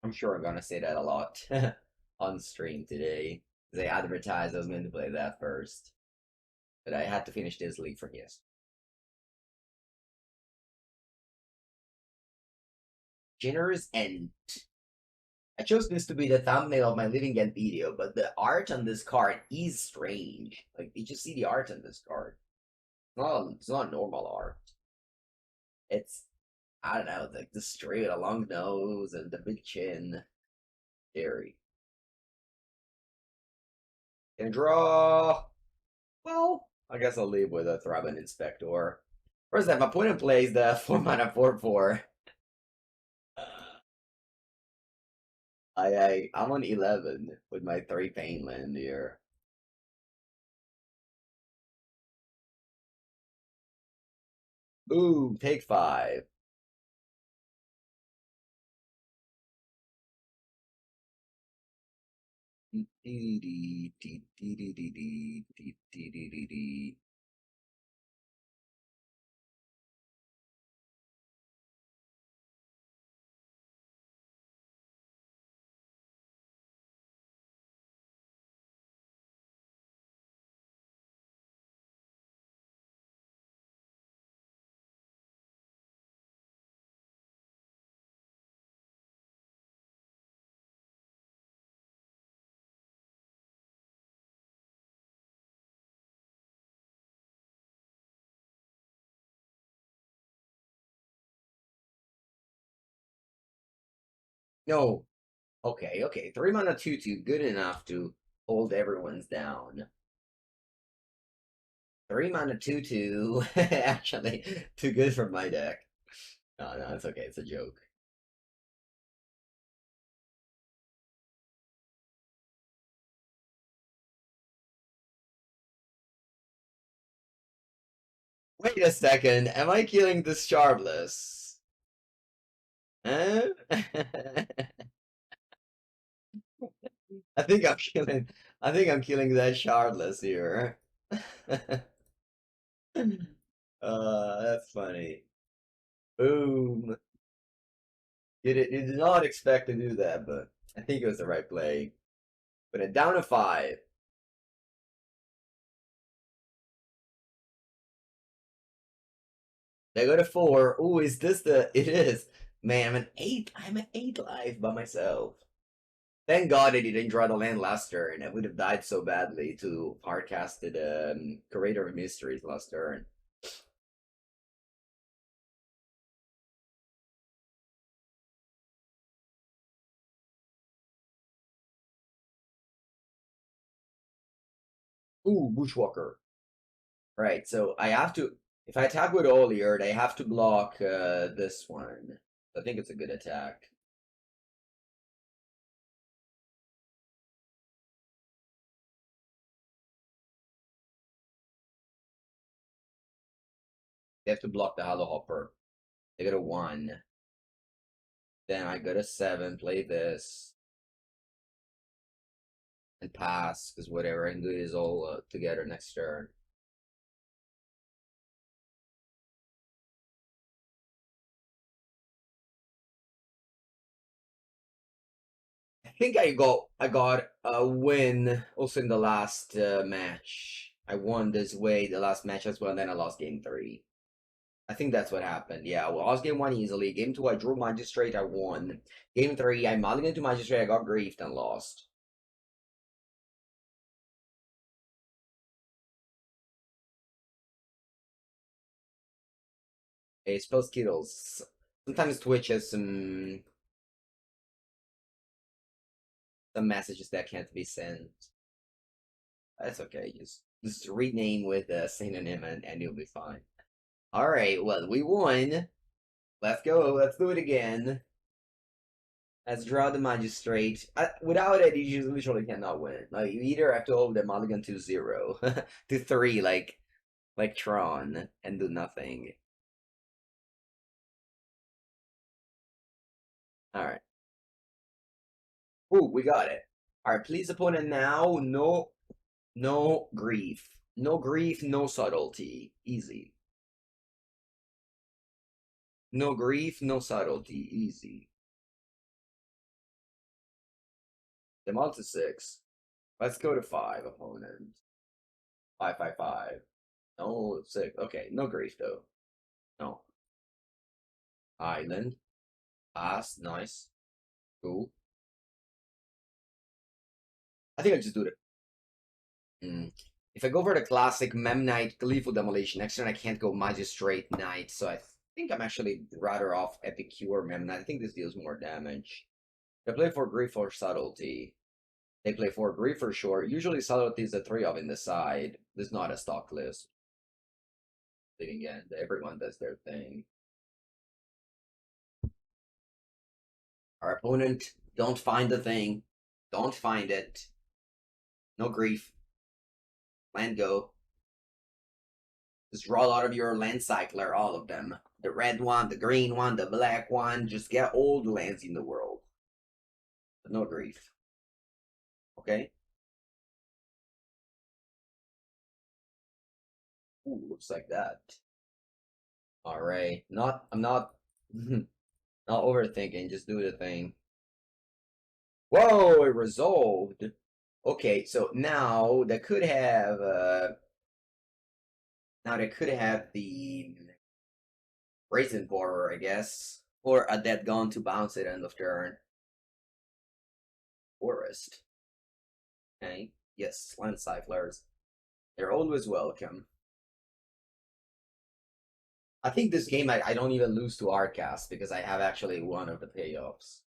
I'm sure I'm gonna say that a lot on stream today. They advertised I was meant to play that first. But I had to finish this league for yes. Generous End. I chose this to be the thumbnail of my Living End video, but the art on this card is strange. Like, you just see the art on this card. It's not normal art. It's, I don't know, like the straight, a long nose and the big chin. Scary. Can draw. Well, I guess I'll leave with a Thraben Inspector. First, if my opponent plays the 4-mana 4/4, I'm on 11 with my 3 pain land here. Boom, take 5. No. Okay, okay. 3 mana 2/2, good enough to hold everyone's down. 3 mana 2/2, actually, too good for my deck. No, no, it's okay. It's a joke. Wait a second. Am I killing this Shardless? Huh? I think I'm killing. I think I'm killing that Shardless here. That's funny. Boom. You did not expect to do that, but I think it was the right play. Put it down to 5. They go to 4. Ooh, is this the? It is. Man, I'm an 8. I'm an 8 life by myself. Thank God I didn't draw the land last turn. I would have died so badly to hardcasted Curator of Mysteries last turn. Ooh, Bushwhacker. Right, so I have to, if I attack with Oliard, I have to block this one. I think it's a good attack. They have to block the Hollow Hopper. They go to 1. Then I go to 7, play this. And pass, because whatever I can do is all together next turn. I think I got a win also in the last match. I won this way the last match as well, and then I lost game 3. I think that's what happened. Yeah, well, I lost game 1 easily. Game 2, I drew Magistrate, I won. Game 3, I mulliganed to Magistrate, I got griefed and lost. Hey, spell Skittles. Sometimes Twitch has some messages that can't be sent. That's okay. Just rename with a synonym and you'll be fine. All right. Well, we won. Let's go. Let's do it again. Let's draw the Magistrate. Without it, you just literally cannot win. Like you either have to hold the mulligan to 0, to 3, like Tron, and do nothing. All right. Ooh, we got it. All right. Please, opponent, now. No grief. No grief. No subtlety. Easy. No grief. No subtlety. Easy. Them all to 6. Let's go to 5, opponent. 5, 5, 5. No, 6. Okay, no grief though. No. Island. Pass. Nice. Cool. I think I'll just do it. If I go for the classic Memnite Gleeful Demolition, next turn I can't go Magistrate Knight, so think I'm actually rather off Epicure Memnite. I think this deals more damage. They play for Grief or Subtlety. They play for Grief for sure. Usually Subtlety is a 3 of in the side. This is not a stock list. Then again, everyone does their thing. Our opponent, don't find the thing. Don't find it. No grief. Land go. Just draw out of your land cycler, all of them. The red one, the green one, the black one. Just get all the lands in the world. But no grief. Okay? Ooh, looks like that. Alright. I'm not not overthinking, just do the thing. Whoa, it resolved. Okay, so now they could have the Brazen Borer, I guess. Or a Dead Gone to bounce it end of turn. Forest. Okay. Yes, land cyclers. They're always welcome. I think this game I don't even lose to Arcast because I have actually one of the payoffs.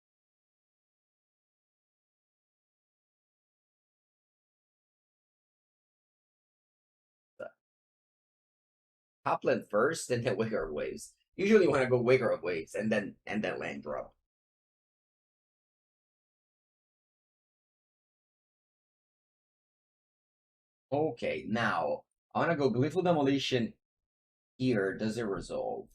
Topland first, and then Wigger Waves. Usually when I go Wigger Waves and then land drop. Okay, now I wanna go Gleeful Demolition here. Does it resolve?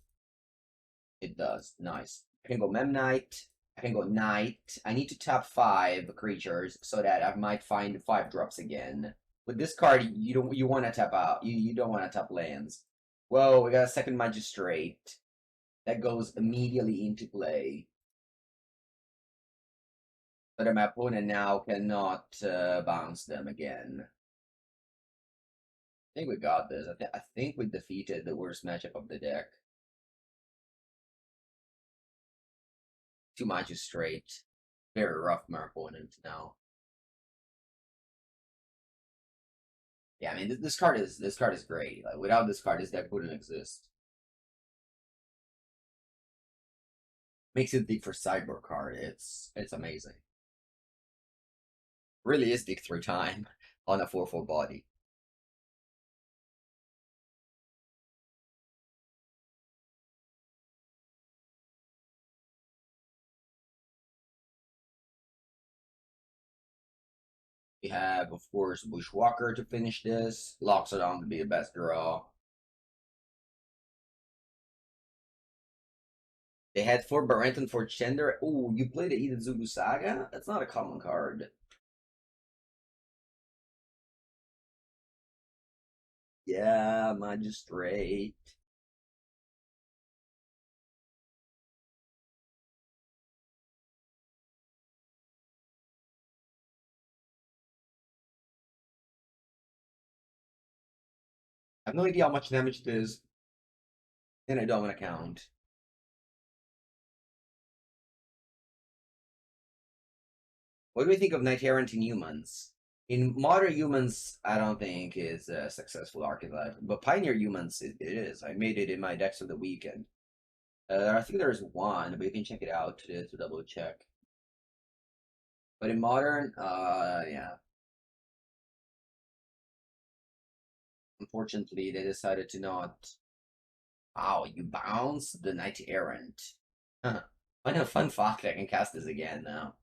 It does. Nice. I can go Memnite. I can go Knight. I need to tap 5 creatures so that I might find 5 drops again. With this card, you want to tap out. You don't want to tap lands. Whoa, we got a second Magistrate. That goes immediately into play. So that my opponent now cannot bounce them again. I think we got this. I think we defeated the worst matchup of the deck. 2 Magistrate. Very rough, my opponent now. Yeah, I mean this card is great. Like without this card, this deck wouldn't exist. Makes it dig for sideboard card. It's amazing. Really is dig through time on a 4/4 body. We have, of course, Bushwhacker to finish this. Loxodon to be the best draw. They had 4 Burrenton Forge-Tender. Ooh, you played the Idazubu Saga? That's not a common card. Yeah, Magistrate. I have no idea how much damage it is. And I don't want to count. What do we think of Knight-Errant in humans? In modern humans, I don't think is a successful archetype, but Pioneer humans, it is. I made it in my decks of the weekend. I think there's one, but you can check it out to double check. But in modern, yeah. Unfortunately, they decided to not. Wow, you bounce the Knight-Errant. Huh. What a fun fact I can cast this again now.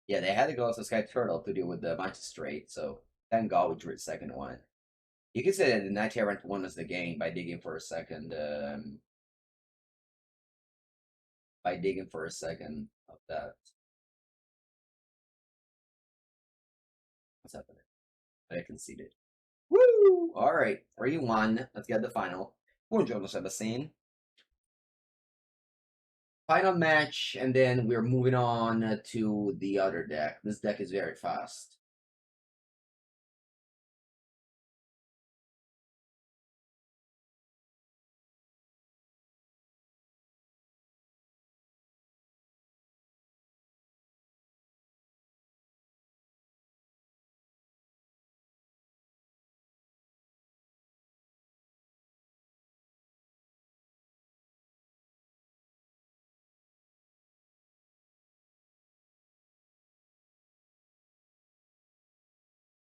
Yeah, they had to go to Sky Turtle to deal with the Magistrate, so thank God we drew the second one. You could say that the Knight-Errant won us the game by digging for a second. By digging for a second of that. What's happening? I conceded. Woo! Alright, 3-1. Let's get the final. Buongiorno, Sebastian. Final match, and then we're moving on to the other deck. This deck is very fast.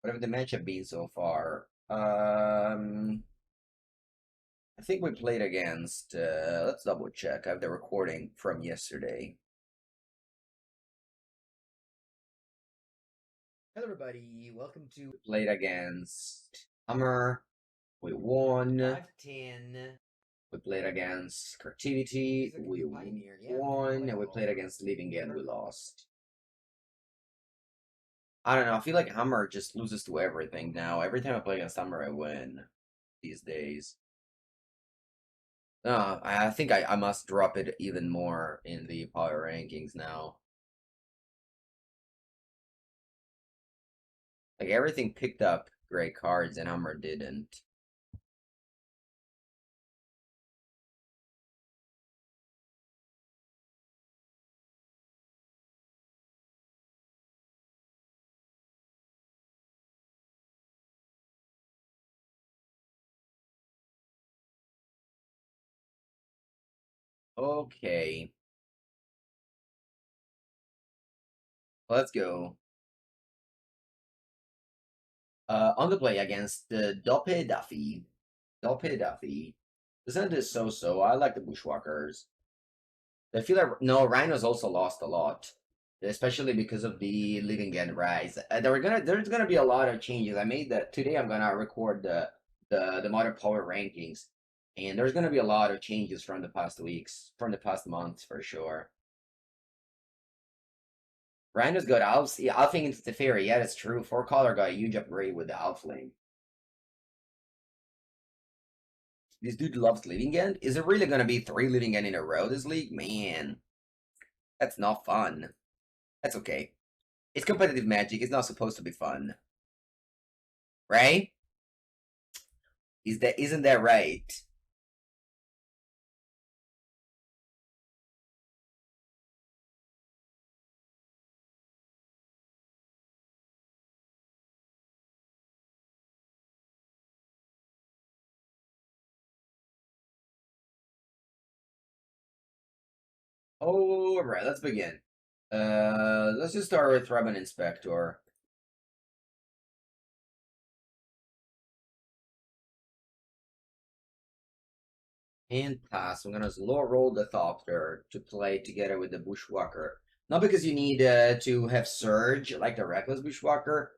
What have the matchup been so far? I think we played against, let's double check. I have the recording from yesterday. Hello everybody, welcome to played against Hammer. We won. 5-10. We played against Creativity. We won. And we played against Living End. We lost. I don't know. I feel like Hammer just loses to everything now. Every time I play against Hammer, I win these days. I think I must drop it even more in the power rankings now. Like everything picked up great cards and Hammer didn't. Okay. Let's go. On the play against the Dope Duffy. Dope Duffy. Isn't this so-so? I like the Bushwhackers. I feel like no, Rhinos also lost a lot, especially because of the Living End rise. There's gonna be a lot of changes. I made that today. I'm gonna record the modern power rankings, and there's gonna be a lot of changes from the past weeks, from the past months for sure. Rhinos got Alps. Yeah, I think it's the fairy. Yeah, that's true. 4-color got a huge upgrade with the Alfling. This dude loves Living End. Is it really gonna be 3 Living End in a row this league? Man, that's not fun. That's okay. It's competitive Magic. It's not supposed to be fun, right? Isn't that right? All right, let's begin. Let's just start with Thraben Inspector. And pass. I'm gonna slow roll the Ornithopter to play together with the Bushwhacker. Not because you need to have Surge like the Reckless Bushwhacker.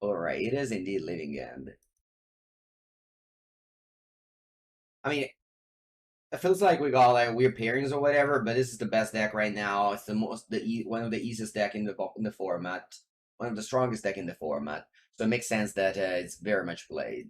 Alright, it is indeed Living End. I mean, it feels like we got like weird pairings or whatever, but this is the best deck right now. It's one of the easiest deck in the format, one of the strongest deck in the format. So it makes sense that it's very much played.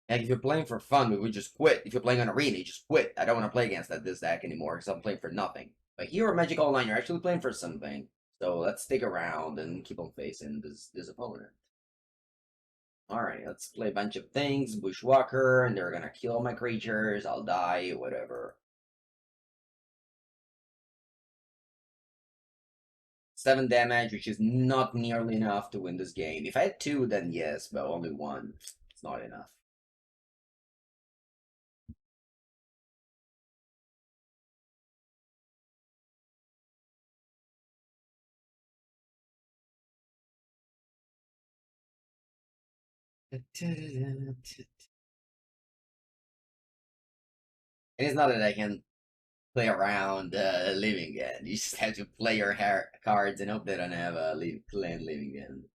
Like if you're playing for fun, we would just quit. If you're playing on Arena, you just quit. I don't want to play against this deck anymore because I'm playing for nothing. But here at Magic Online, you're actually playing for something. So let's stick around and keep on facing this opponent. Alright, let's play a bunch of things. Bushwhacker, and they're gonna kill my creatures. I'll die, whatever. 7 damage, which is not nearly enough to win this game. If I had 2, then yes, but only 1. It's not enough. And it's not that I can play around Living End. You just have to play your cards and hope they don't have a clan Living End.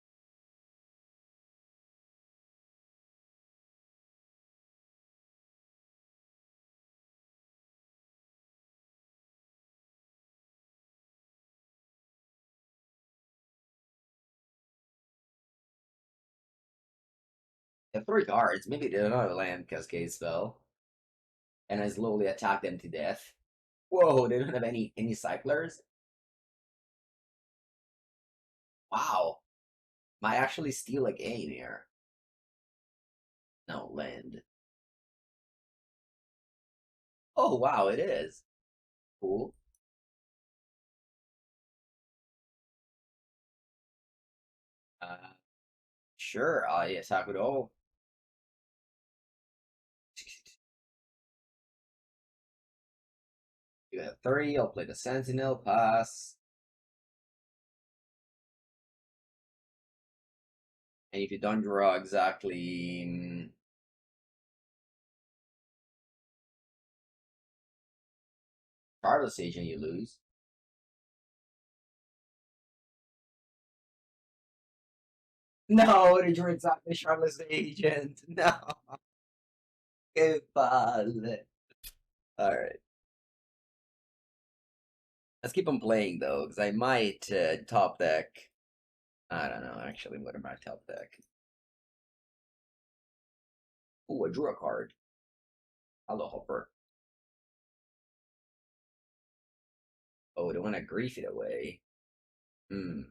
They have 3 cards. Maybe they don't have a land cascade spell. And I slowly attack them to death. Whoa, they don't have any cyclers? Wow. Might actually steal a game here. No, land. Oh, wow, it is. Cool. Uh, sure, I attack with all. You have 3, I'll play the Sentinel, pass. And if you don't draw exactly Charles Agent, you lose. No, they drew exactly Charles Agent. No. Que palle. Alright. Let's keep on playing though, because I might top deck. I don't know, actually, what am I top deck? Ooh, I drew a card. Hello, Hopper. Oh, they want to grief it away. Hmm.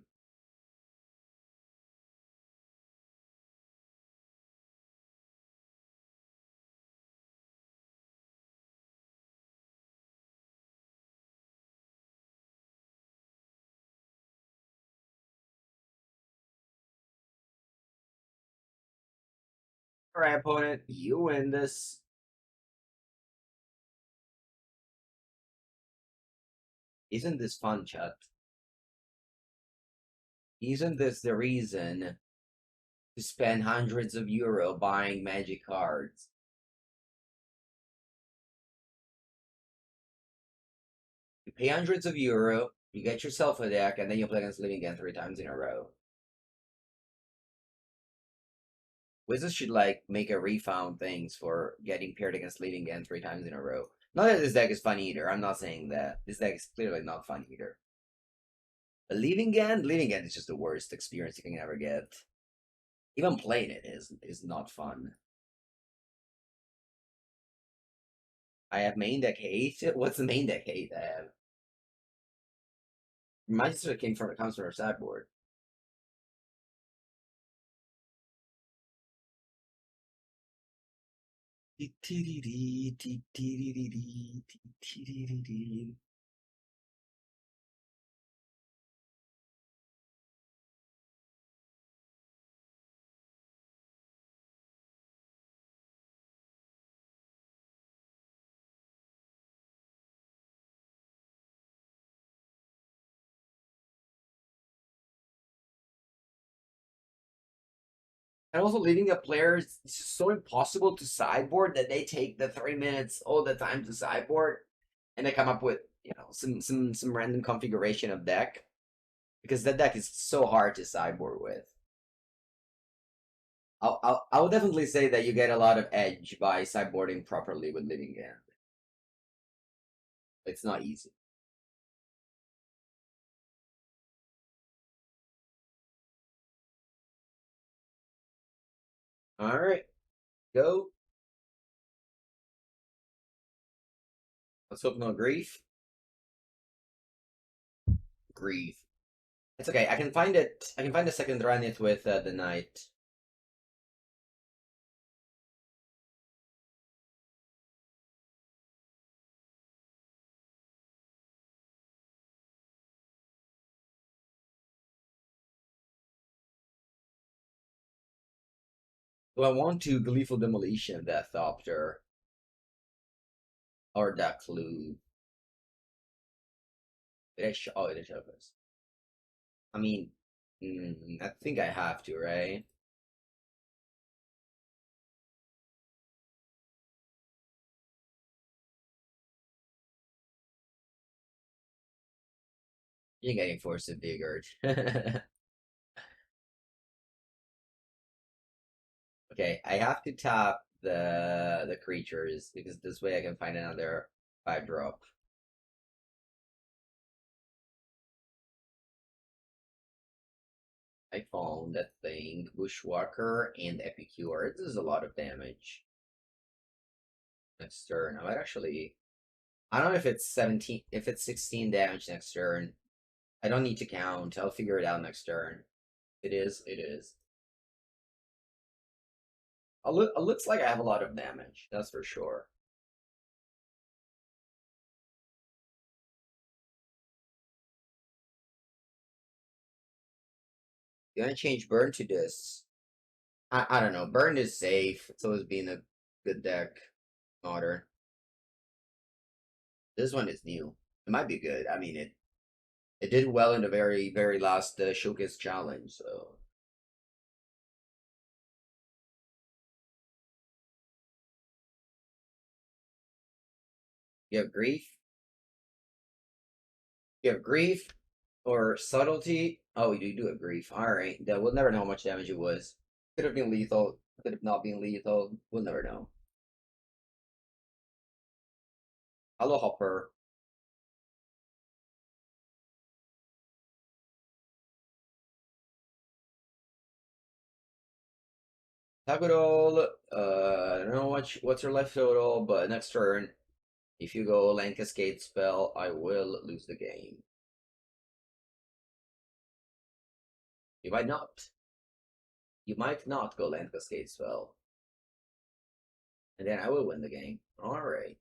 Alright, opponent, you win this. Isn't this fun, chat? Isn't this the reason to spend hundreds of euro buying magic cards? You pay hundreds of euro, you get yourself a deck, and then you play against Living End 3 times in a row. Wizards should like make a refound things for getting paired against Living End 3 times in a row. Not that this deck is fun either. I'm not saying that. This deck is clearly not fun either. But Living End is just the worst experience you can ever get. Even playing it is not fun. I have main deck hate. What's the main deck hate I have? Magistrate comes from our sideboard. And also leaving a player is just so impossible to sideboard that they take the 3 minutes all the time to sideboard, and they come up with some random configuration of deck, because that deck is so hard to sideboard with. I would definitely say that you get a lot of edge by sideboarding properly with Living End. It's not easy. All right, go. Let's hope no grief. Grief. It's okay. I can find it. I can find the second Drannith with the Knight. Do I want to Gleeful Demolition Ornithopter or that clue? It show it shows us. I mean, I think I have to, right? You're getting forced to Vigor. Okay, I have to tap the creatures because this way I can find another 5-drop. I found that thing, Bushwhacker and Epicure. This is a lot of damage. Next turn, I might actually. I don't know if it's 17, if it's 16 damage next turn. I don't need to count. I'll figure it out next turn. It is. It is. It looks like I have a lot of damage. That's for sure. You gonna change Burn to this? I don't know. Burn is safe. It's always been a good deck. Modern. This one is new. It might be good. I mean, it did well in the very last showcase challenge. So you have grief. You have grief or subtlety. Oh, you do have grief. All right. We'll never know how much damage it was. Could have been lethal. Could have not been lethal. We'll never know. Hello, Hopper. Tagodol, I don't know what's your life total, but next turn, if you go Land Cascade spell, I will lose the game. You might not. You might not go Land Cascade spell. And then I will win the game. Alright.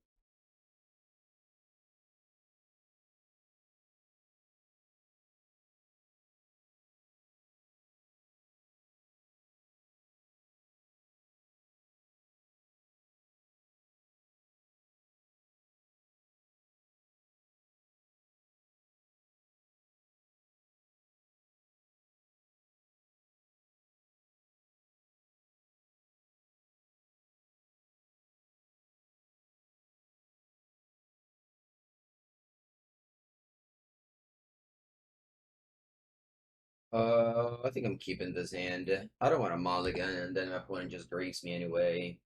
I think I'm keeping this hand. I don't want a mulligan, and then my opponent just breaks me anyway.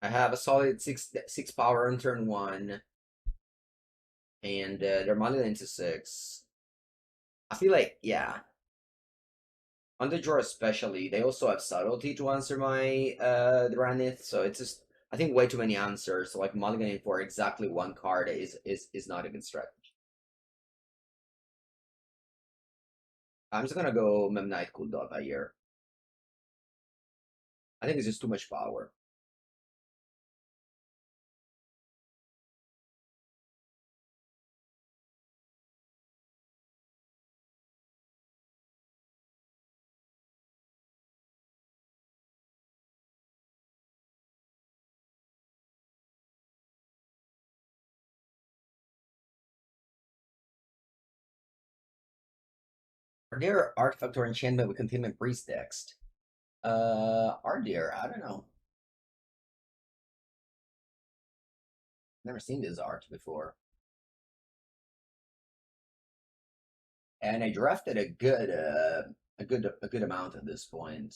I have a solid six power on turn one, and they're mulligan into 6. I feel like, yeah. On the draw especially, they also have subtlety to answer my Drannith, so it's just I think way too many answers. So like mulliganing for exactly one card is not a good strategy. I'm just gonna go Memnite Kuldotha here. I think it's just too much power. Are there Artifact or Enchantment with Containment Priest next? Are there? I don't know. Never seen this art before. And I drafted a good amount at this point.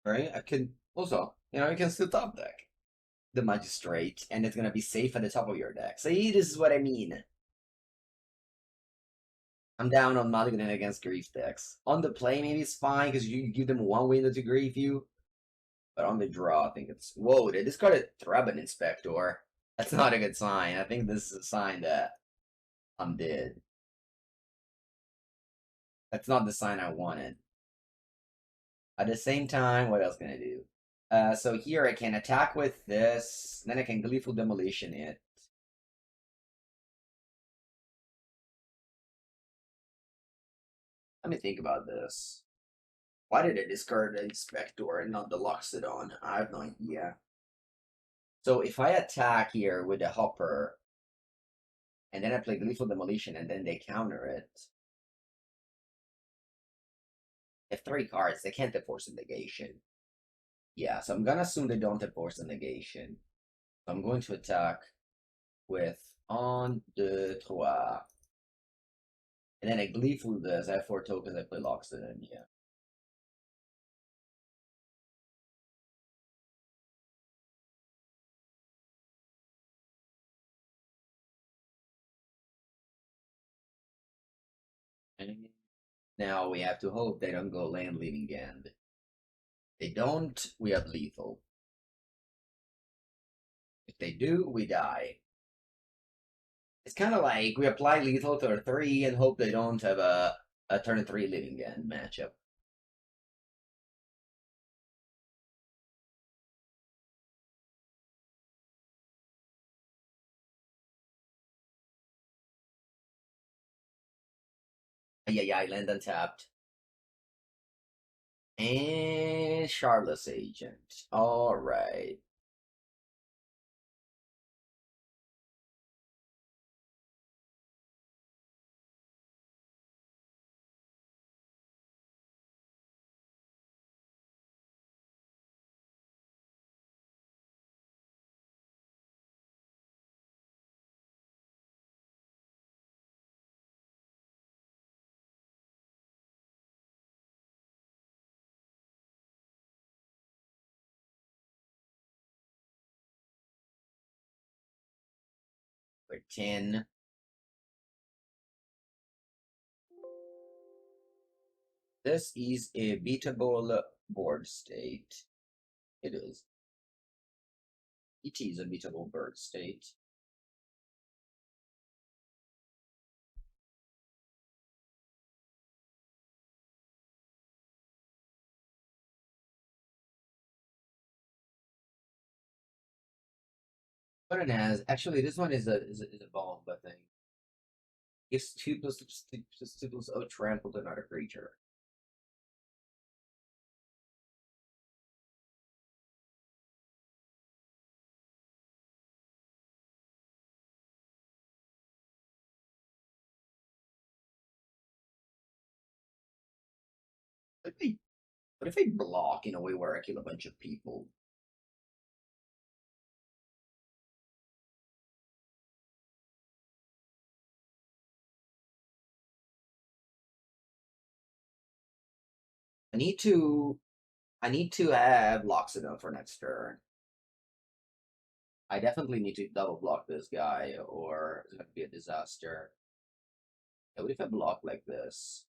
Right? I can also, you can still top deck the Magistrate, and it's gonna be safe at the top of your deck. See, this is what I mean. I'm down on mulligan against grief decks. On the play, maybe it's fine because you give them one window to grief you. But on the draw, I think it's whoa. They discarded Thraben Inspector. That's not a good sign. I think this is a sign that I'm dead. That's not the sign I wanted. At the same time, what else can I do? So here I can attack with this, then I can Gleeful Demolition it. Let me think about this. Why did I discard the Inspector and not the Loxodon? I have no idea. So if I attack here with the Hopper, and then I play Gleeful Demolition, and then they counter it, they have 3 cards. They can't enforce a negation. Yeah, so I'm gonna assume they don't enforce a negation. So I'm going to attack with on the trois. And then I Gleeful this. I have 4 tokens. I play Loxodon. Yeah. And now we have to hope they don't go land leaving end. If they don't, we have lethal. If they do, we die. It's kind of like we apply lethal to a 3 and hope they don't have a turn 3 living end matchup. Yeah, I land untapped. And Charlotte's Agent. Alright. For 10. This is a beatable board state. It is. It is a beatable board state. What it has, actually, this one is a bomb, I think. Gives 2+2+2+0 trample to another creature. What if they block in a way where I kill a bunch of people? I need to have Loxodon for next turn. I definitely need to double block this guy, or it's gonna be a disaster. Yeah, what if I block like this?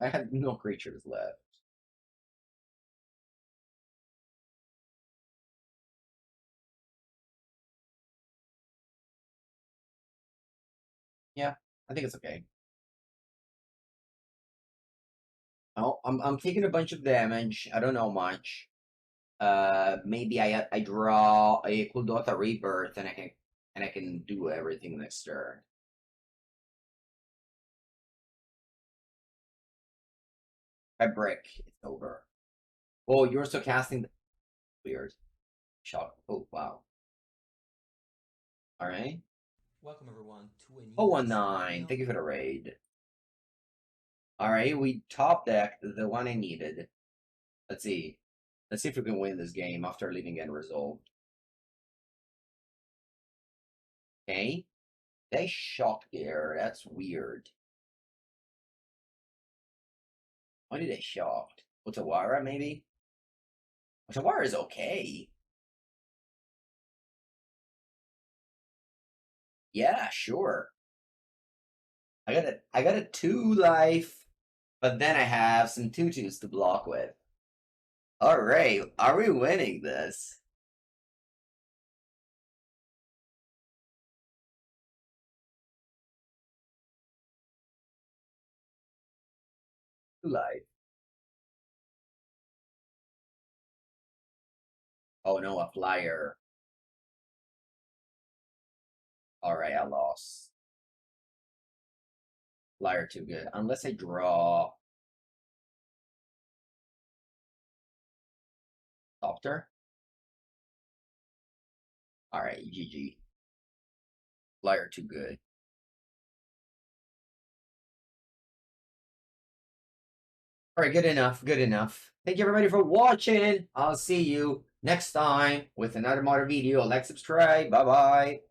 I have no creatures left. Yeah, I think it's okay. Oh, I'm taking a bunch of damage. I don't know much. Maybe I draw a Kuldotha Rebirth and I can do everything next turn. I break. It's over. Oh, you're still casting. Weird. Shock. Oh wow. All right. Welcome everyone to a new 019. Thank you for the raid. All right, we top decked the one I needed. Let's see. Let's see if we can win this game after leaving end result. Okay. They shocked there. That's weird. Why did they shocked? Otawara, maybe? Otawara is okay. Yeah, sure. I got a 2 life, but then I have some 2/2s to block with. Alright, are we winning this? Life. Oh no, a flyer. Alright, I lost. Flyer too good. Unless I draw Ornithopter. Alright, GG. Flyer too good. Alright, good enough, good enough. Thank you everybody for watching. I'll see you next time with another modern video. Like, subscribe. Bye-bye.